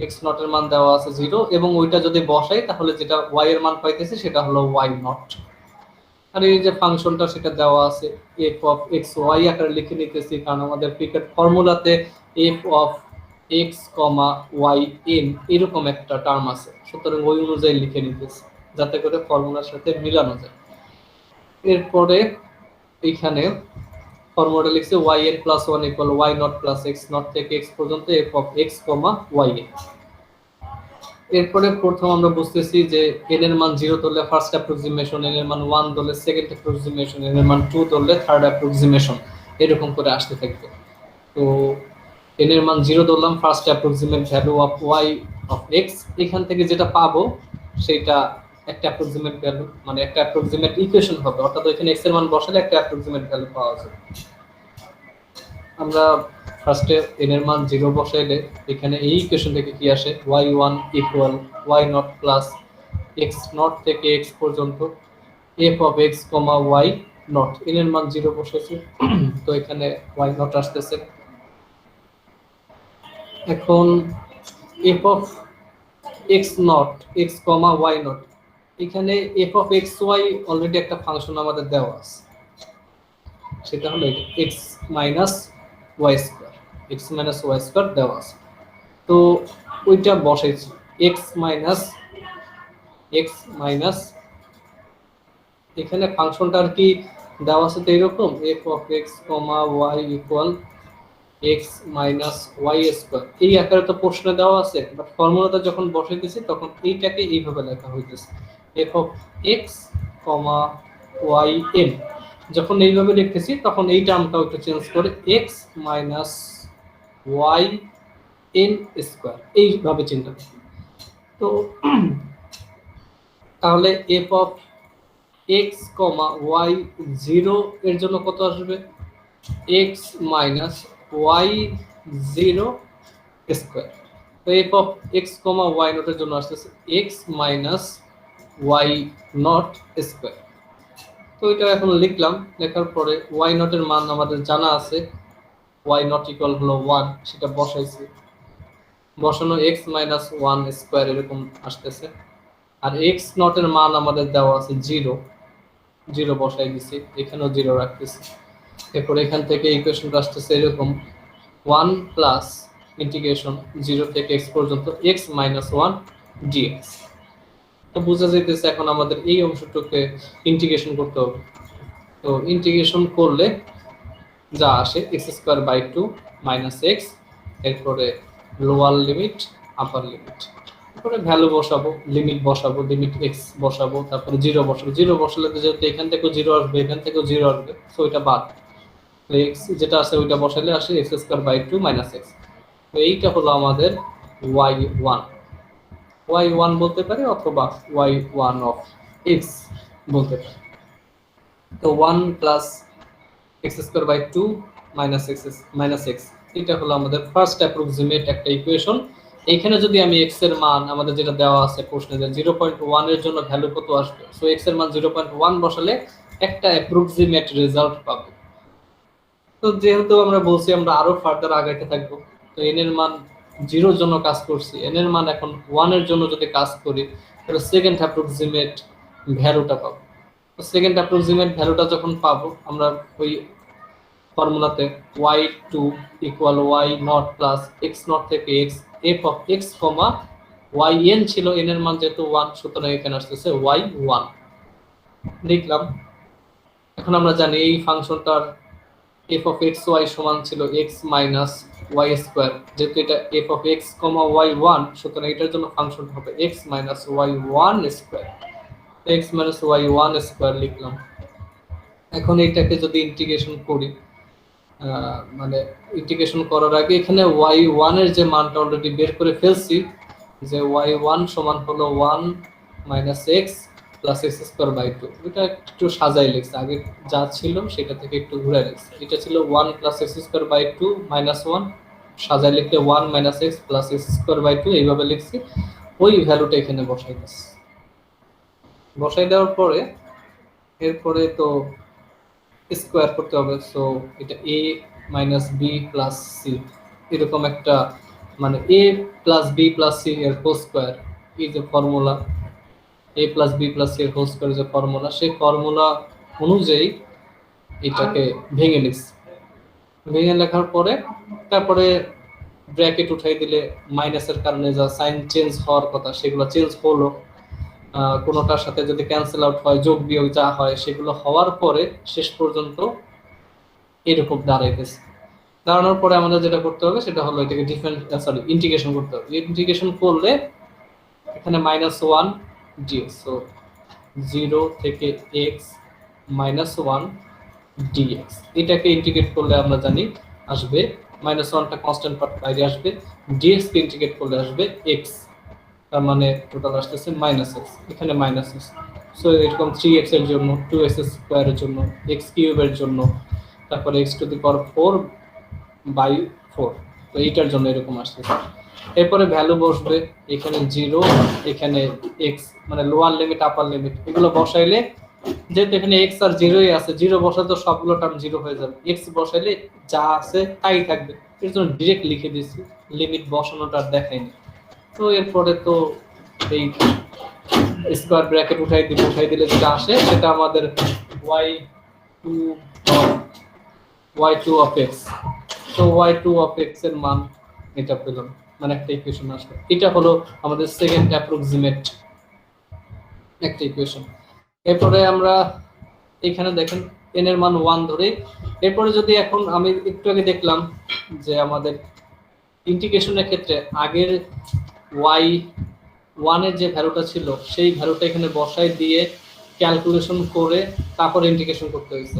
x নট এর মান দেওয়া আছে 0, এবং ওইটা যদি বসাই তাহলে যেটা y এর মান পাইতেছে সেটা হলো y নট। আর এই যে ফাংশনটা সেটা দেওয়া আছে f of x y আকারে লিখে নিতেছি, কারণ আমাদের cricket ফর্মুলাতে f of x, y n এরকম একটা টার্ম আছে, সুতরাং ওই অনুযায়ী লিখে নিতেছি যাতে করে ফর্মুলার সাথে মিলানো যায়। এরপরে এইখানে ফর্মুলাটা লিখছে yn plus 1 equal y not plus x not থেকে x পর্যন্ত f of x, y n। এরপরে প্রথম আমরা বুঝতেছি যে n এর মান 0 ধরলে ফার্স্ট অ্যাপ্রক্সিমেশন, n এর মান 1 ধরলে সেকেন্ড অ্যাপ্রক্সিমেশন, n এর মান 2 ধরলে থার্ড অ্যাপ্রক্সিমেশন, এরকম করে আসতে থাকবে। তো n এর মান 0 ধরলাম first approximate value of y of x, এখান থেকে যেটা পাবো সেটা একটা অ্যাপ্রক্সিমেট ভ্যালু, মানে একটা অ্যাপ্রক্সিমেট ইকুয়েশন হবে, অর্থাৎ এখানে x এর মান বসালে একটা অ্যাপ্রক্সিমেট ভ্যালু পাওয়া যাবে। আমরা ফার্স্টে n এর মান 0 বসাইলে এখানে এই ইকুয়েশন থেকে কি আসে, y1 equal y not plus x not থেকে x পর্যন্ত f of x, y not, n এর মান 0 বসেছে তো এখানে y নট আসতেছে। এখন f of x not, x, y not, এখানে f of x y already একটা ফাংশন আমাদের দেওয়া আছে, সেটা হলো x minus y square, x minus y square দেওয়া আছে। তো ওইটা বসাইছি x মাইনাস এখানে ফাংশনটা আর কি দেওয়া আছে তো এরকম f of x, y equal x minus y square, এই আকারে তো প্রশ্ন দেওয়া আছে, বাট ফর্মুলাটা যখন বসাইতেছি তখন এইটাকে এইভাবে লেখা হইতেছে f of x, y n। যখন এইভাবে লিখতেছি তখন এই টার্মটাও একটু চেঞ্জ করে x minus y n square, এইভাবে চিন্তা করি। তো তাহলে f of x, y 0 এর জন্য কত আসবে, x মাইনাস y 0 স্কয়ার। তো f of x, y not এর জন্য আসছে x minus y not square. তো এটা এখন লিখলাম, লেখার পরে y নট এর মান আমাদের জানা আছে, y নট ইকুয়াল হলো 1, সেটা বসাইছি, বসানো x মাইনাস 1 স্কয়ার এরকম আসতেছে। আর x নট এর মান আমাদের দেওয়া আছে 0, 0 বসাই দিছি, এখানেও 0 রাখতেছি। এরপর এখান থেকে ইকুয়েশনটা আসতেছে এরকম 1 প্লাস ইন্টিগ্রেশন 0 থেকে x পর্যন্ত x মাইনাস 1 dx। তো বোঝা যাইতেছে এখন আমাদের এই অংশটুকে ইন্টিগ্রেশন করতে হবে। তো ইন্টিগ্রেশন করলে যা আসে x² বাই 2 মাইনাস x, এরপরে লোয়ার লিমিট আপার লিমিট। তারপরে ভ্যালু বসাবো, লিমিট বসাবো, লিমিট এক্স বসাবো, তারপরে জিরো বসাবো। জিরো বসালে তো যেহেতু এখান থেকেও জিরো আসবে, এখান থেকেও জিরো আসবে, সো এটা বাদ। এক্স যেটা আছে ওইটা বসালে আসে x square by two minus x. তো এইটা হলো আমাদের ওয়াই ওয়ান। ওয়াই ওয়ান বলতে পারি অথবা ওয়াই ওয়ান অফ এক্স বলতে পারি। তো one plus x square by two minus x, এটা হলো আমাদের ফার্স্ট অ্যাপ্রক্সিমেট একটা ইকুয়েশন। এইখানে যদি আমি এক্স এর মান আমাদের যেটা দেওয়া আছে প্রশ্নে যে 0.1 এর জন্য ভ্যালু কত আসবে, সো এক্স এর মান 0.1 বসালে একটা অ্যাপ্রক্সিমেট রেজাল্ট পাবো। তো যেহেতু আমরা বলছি আমরা আরো ফার্দার আগাইতে থাকবো, তো এন এর মান 0 এর জন্য কাজ করছি, এন এর মান এখন 1 এর জন্য যদি কাজ করি তাহলে সেকেন্ড অ্যাপ্রক্সিমেট ভ্যালুটা পাবো। তো সেকেন্ড অ্যাপ্রক্সিমেট ভ্যালুটা যখন পাবো আমরা ওই ফর্মুলাতে y2 equal y not plus x not থেকে x f of x comma yn ছিল, n এর মান যেহেতু 1 সুতরাং এখানে আসতেছে y1 লিখলাম। এখন আমরা জানি এই ফাংশনটার f অফ x y সমান ছিল x মাইনাস y স্কয়ার, যেহেতু এটা f of x comma y1 সুতরাং এটার জন্য ফাংশন হবে x minus y1 square, x minus y1 square লিখলাম। এখন এইটাকে যদি ইন্টিগ্রেশন করি, মানে ইন্টিগ্রেশন করার আগে এখানে y1 এর যে মানটা অলরেডি বের করে ফেলছি, যে y1 সমান হলো 1 minus x plus x square by two. এটা একটু সাজাই লিখছি, আগে যা ছিল সেটা থেকে একটু ঘুরে লিখছি। এটা ছিল 1 plus x square by two minus 1, সাজাই লিখলে 1 minus x plus x square by two এইভাবে লিখছি। ওই ভ্যালুটা এখানে বসাই দিচ্ছি। বসাই দেওয়ার পরে এরপরে তো স্কোয়ার করতে হবে, সো এটা a minus b plus c এরকম একটা, মানে a plus b plus c এর হোল স্কোয়ার, এই যে formula a plus b plus c এর হোল স্কোয়ার যে ফর্মুলা, সেই ফর্মুলা অনুযায়ী এটাকে ভেঙে লিখছি। ভেঙে লেখার পরে তারপরে ব্র্যাকেট উঠাই দিলে মাইনাসের কারণে যা সাইন চেঞ্জ হওয়ার কথা সেগুলো চেঞ্জ হলো, কোনোটার সাথে যদি ক্যান্সেল আউট হয়, যোগ বিয়োগ যা হয় সেগুলো হওয়ার পরে শেষ পর্যন্ত এরকম দাঁড়াইতেছে। দাঁড়ানোর পরে আমাদের যেটা করতে হবে সেটা হলো এটাকে ইন্টিগ্রেশন করতে হবে। ইন্টিগ্রেশন করলে এখানে -1 dx, সো 0 থেকে x -1 dx, এটাকে ইন্টিগ্রেট করলে আমরা জানি আসবে -1টা কনস্ট্যান্ট পার্ট বাইরে আসবে, dx কে ইন্টিগ্রেট করলে আসবে x, তার মানে টোটাল আসতেছে -x, এখানে -x। সো এরকম 3x এর জন্য, 2x স্কয়ারের জন্য, x কিউবের জন্য, তারপরে x to the power 4 by 4, তো এইটার জন্য এরকম আসতেছে। এরপরে ভ্যালু বসবে, এখানে 0, এখানে x, মানে লোয়ার লিমিট আপার লিমিট এগুলো বসাইলে, যেহেতু এখানে x আর 0ই আছে, 0 বসালে তো সবগুলো টার্ম 0 হয়ে যাবে, x বসাইলে যা আছে তাই থাকবে, এর জন্য ডাইরেক্ট লিখে দিয়েছি, লিমিট বসানোটা আর দেখাইনি। তো এরপরে তো এই স্কয়ার ব্র্যাকেট উঠাই দিলে যেটা আসে সেটা আমাদের y2 অফ x, তো y2 অফ x এর মান এটা পেলাম, মানে একটা ইকুয়েশন আসলো। এটা হলো আমাদের সেকেন্ড অ্যাপ্রক্সিমেট একটা ইকুয়েশন। এরপরে আমরা এখানে দেখেন n এর মান 1 ধরে, এরপরে যদি এখন আমি একটু আগে দেখলাম যে আমাদের ইন্টিগ্রেশনের ক্ষেত্রে আগের y1 এর যে ভ্যালুটা ছিল সেই ভ্যালুটা এখানে বসাই দিয়ে ক্যালকুলেশন করে তারপর ইন্টিগ্রেশন করতে হয়েছে।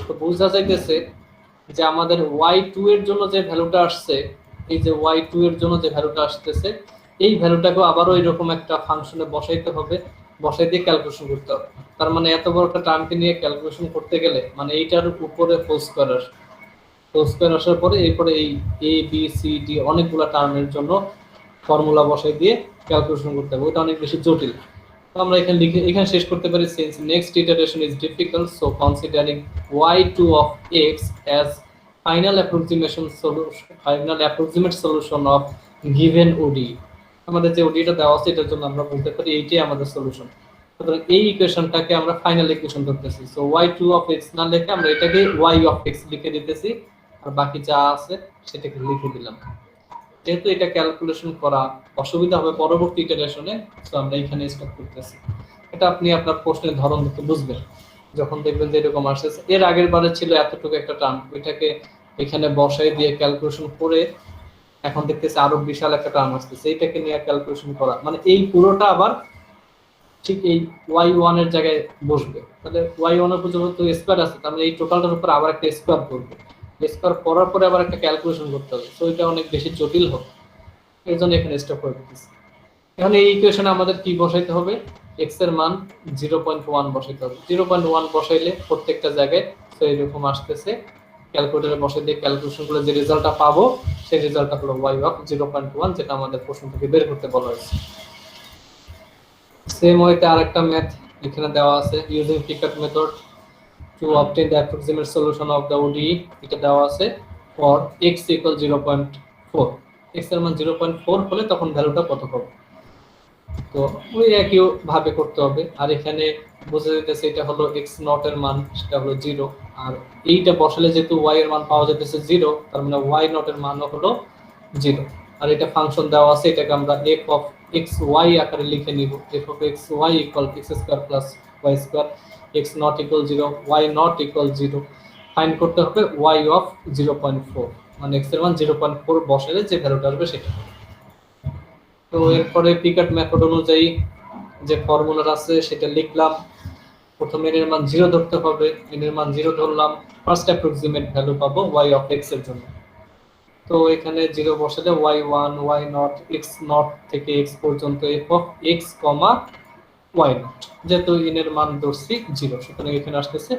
তো বোঝা যাইতেছে যে আমাদের y2 এর জন্য যে ভ্যালুটা আসছে, এই যে y2 এর জন্য যে ভ্যালুটা আসতেছে এই ভ্যালুটাকেও আবারও এরকম একটা ফাংশনে বসাইতে হবে, বসাই দিয়ে ক্যালকুলেশন করতে হবে। তার মানে এত বড় একটা টার্মকে নিয়ে ক্যালকুলেশন করতে গেলে মানে এইটার উপরে হোল স্কয়ার আসার পরে এরপরে এই a b c d অনেকগুলো টার্মের জন্য ফর্মুলা বসাই দিয়ে ক্যালকুলেশন করতে হবে, ওটা অনেক বেশি জটিল। তো আমরা এখানে শেষ করতে পারি, since next iteration is difficult, so considering y2 of x as final approximate solution of given ODE, আমাদের যে ODE টা দেওয়া আছে এটার জন্য আমরা বলতে পারি এইটাই আমাদের সলিউশন। সুতরাং এই ইকুয়েশনটাকে আমরা ফাইনাল ইকুয়েশন ধরতেছি, সো y2 of x না লিখে আমরা এটাকে y of x লিখে দিতেছি, আর বাকি যা আছে সেটাকে লিখে দিলাম। যেহেতু এটা ক্যালকুলেশন করা অসুবিধা হবে পরবর্তী ইটারেশনে, সো আমরা এখানে স্টপ করতেছি। এটা আপনি আপনার প্রশ্নের ধরন দেখে বুঝবেন, যখন দেখবেন যে এরকম আসছে। এর আগের বারে ছিল এতটুকু একটা টার্ম, ওইটাকে এখানে বসাই দিয়ে ক্যালকুলেশন করে এখন দেখতেছি আরো বিশাল একটা টার্ম আসতেছে, এইটাকে নিয়ে ক্যালকুলেশন করা, মানে এই পুরোটা আবার ঠিক এই y1 এর জায়গায় বসবে। তাহলে y1 এর উপর যেহেতু স্কয়ার আছে, তাহলে এই টোটালটার উপর আবার একটা স্কয়ার করবে, স্কয়ার করার পরে আবার একটা ক্যালকুলেশন করতে হবে, তো এটা অনেক বেশি জটিল হবে, এর জন্য এখানে স্টপ করে দিতেছি। এখন এই ইকুয়েশনে আমাদের কি বসাইতে হবে, x এর মান 0.1 বসাইতে হবে। 0.1 বসাইলে প্রত্যেকটা জায়গায় তো এরকম আসতেছে, ক্যালকুলেটরে বসাই দিয়ে ক্যালকুলেশন করলে যে রেজাল্টটা পাবো সেই রেজাল্টটা হলো y অফ 0.1, যেটা আমাদের প্রশ্ন থেকে বের করতে বলা হয়েছে। সেম ওয়েতে আরেকটা ম্যাথ এখানে দেওয়া আছে, using Picard method to obtain the approximate solution of the OD, এটা দেওয়া আছে ফর x ইকুয়াল 0.4, x এর মান 0.4 হলে তখন ভ্যালুটা কত পাবো। তো ওই একই ভাবে করতে হবে, আর এখানে বোঝা যাইতেছে এটা হলো x নট এর মান, সেটা হলো 0, আর এইটা বসালে যেহেতু y এর মান পাওয়া যাইতেছে 0, তার মানে y নট এর মানও হলো 0। আর এটা ফাংশন দেওয়া আছে, এটাকে আমরা f অফ x y আকারে লিখে নিব, f of x y equal x square plus y square, x not equal 0, y not equal 0, find করতে হবে y অফ 0.4, মানে x এর মান 0.4 বসালে যে ভ্যালুটা আসবে সেটা। তো এরপরে পিকআপ মেথড অনুযায়ী যে ফর্মুলা আছে সেটা লিখলাম। প্রথমে এর মান 0 ধরতে হবে, এর মান 0 ধরলাম, ফার্স্ট অ্যাপ্রক্সিমেট ভ্যালু পাবো y অফ x এর জন্য। তো এখানে 0 বসালে y1 y not x not থেকে x পর্যন্ত f of x, y not, যেহেতু এর মান ধরছি 0, সুতরাং এখানে আসতেছে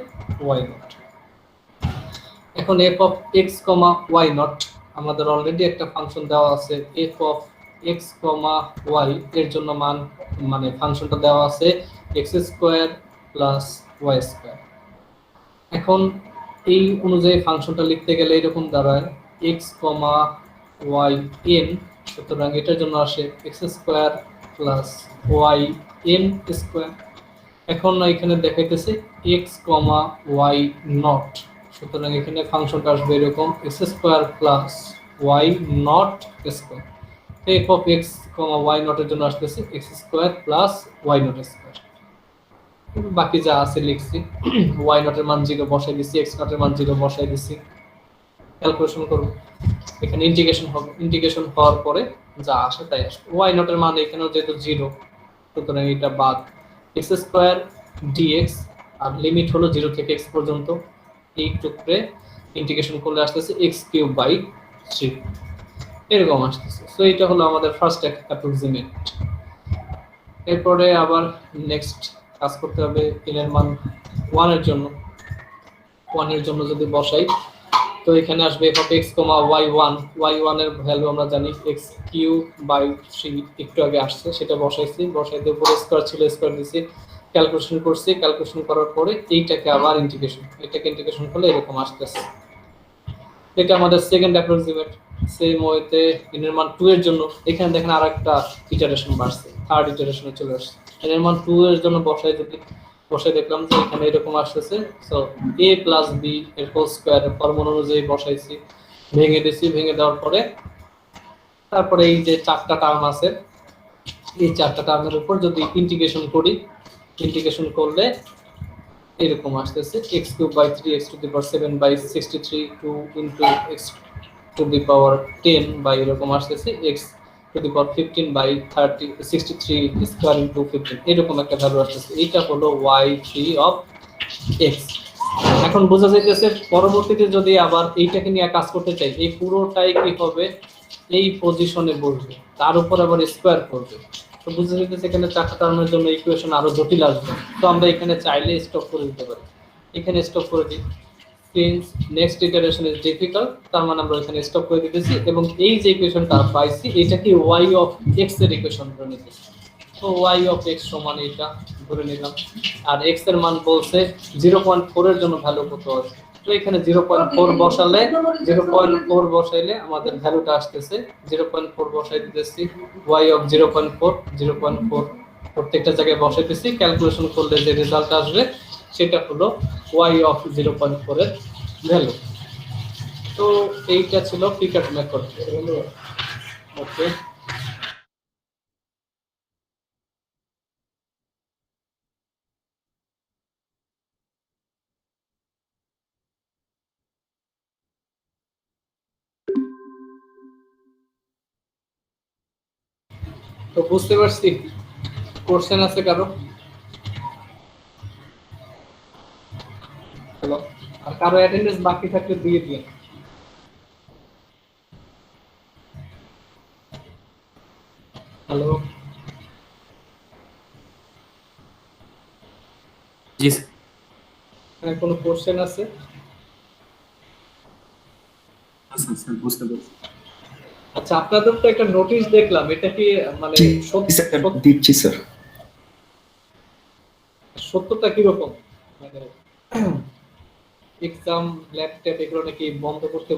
y নট। এখন f of x, y not, আমাদের অলরেডি একটা ফাংশন দেওয়া আছে f অফ x, y, এর জন্য মান, মানে ফাংশনটা দেওয়া আছে x square plus y square. এখন এই অনুযায়ী ফাংশনটা লিখতে গেলে এরকম দাঁড়ায় x, y n, সুতরাং এটার জন্য আসে x square plus y n square. এখন এখানে দেখাইতেছে x, y নট, সুতরাং এখানে ফাংশনটা আসবে এরকম x square plus y not square. f of x, y not এর জন্য আসতেছে x square plus y not square. বাকি যা আছে লিখছি, y নট এর মান 0 বসাই দিছি, x নট এর মান 0 বসাই দিছি, ক্যালকুলেশন করব, এখানে ইন্টিগ্রেশন হবে, ইন্টিগ্রেশন হওয়ার পরে যা আসে তাই আসবে। y নট এর মান এখানেও যেহেতু 0, সুতরাং এটা বাদ, x স্কয়ার dx, আর লিমিট হলো 0 থেকে x পর্যন্ত, এই টুকরে ইন্টিগ্রেশন করলে আসতেছে x কিউব বাই 3, এরকম আসতেছে। সো এটা হলো আমাদের ফার্স্ট অ্যাপ্রক্সিমেট। এরপরে আবার নেক্সট কাজ করতে হবে, এর মান 1 এর জন্য, 1 এর জন্য যদি বসাই তো এখানে আসবে f of x, y1, y1 এর ভ্যালু আমরা জানি x কিউব বাই 3, একটু আগে আসছে সেটা বসাইছি, বসাইতে উপরে স্কয়ার ছিল স্কয়ার দিছি, ক্যালকুলেশন করছি, ক্যালকুলেশন করার পরে এইটাকে আবার ইন্টিগ্রেশন, এটাকে ইন্টিগ্রেশন করলে এরকম আসতেছে। এটা আমাদের সেকেন্ড অ্যাপ্রক্সিমেট। সেম ওয়েতে এর মান 2 এর জন্য এখানে দেখেন আরেকটা ইটারেশন বাড়ছে, থার্ড ইটারেশনে চলে আসছে। এর মান 2 এর জন্য বসাই দেখলাম যে এখানে এরকম আসতেছে। সো a প্লাস b এর হোল স্কয়ার ফর্মুলা অনুযায়ী বসাইছি, ভেঙে দিছি, ভেঙে দেওয়ার পরে তারপরে এই যে চারটা টার্ম আছে, এই চারটা টার্মের উপর যদি ইন্টিগ্রেশন করি, ইন্টিগ্রেশন করলে এরকম আসতেছে x cube by 3 x to the power 7 by 63 2 into x to the power 10 by এরকম আসতেছে x to the power 15 by 63 square into 15, এরকম একটা ভ্যালু আসতেছে। এইটা হলো y3 অফ x। এখন বোঝা যাইতেছে পরবর্তীতে যদি আবার এইটাকে নিয়ে কাজ করতে চাই, এই পুরোটাই কি হবে, এই পজিশনে বসবে, তার উপর আবার স্কয়ার করবে। তো বুঝতে যাইতেছে এখানে চারটা টার্মের জন্য ইকুয়েশন আরো জটিল আসবে। তো আমরা এখানে চাইলে স্টপ করে দিতে পারি, এখানে স্টপ করে দিই, since next iteration is difficult, তার মানে আমরা এখানে স্টপ করে দিতেছি, এবং এই যে ইকুয়েশনটা পাইছি এটাকে y অফ x এর ইকুয়েশন ধরে নিতেছি। তো y অফ x সমান এটা ধরে নিলাম, আর x এর মান বলছে 0.4 এর জন্য ভ্যালু কত আছে, তো এখানে 0.4 বসালে, 0.4 বসাইলে আমাদের ভ্যালুটা আসতেছে 0.4 বসাই দিতেছি, y অফ 0.4, 0.4 প্রত্যেকটা জায়গায় বসাইতেছি, ক্যালকুলেশন করলে যে রেজাল্ট আসবে সেটা হলো y অফ 0.4 এর ভ্যালু। তো এইটা ছিল পিকআপ মেথড। ওকে। তো বুঝতে পারছি, কোশ্চেন আছে কারো? হ্যালো, আর কারো অ্যাটেন্ডেন্স বাকি থাকলে দিয়ে দিন। হ্যালো, জি স্যার। কোনো কোশ্চেন আছে? আচ্ছা স্যার, বুঝতে পারছি। আচ্ছা, আপনাদের তো একটা নোটিশ দেখলাম, এটা কি মানে জি স্যার, দিচ্ছি স্যার। সত্যতা কিরকম? মানে এক্সাম ল্যাব ট্যাব এগুলো নাকি বন্ধ করতে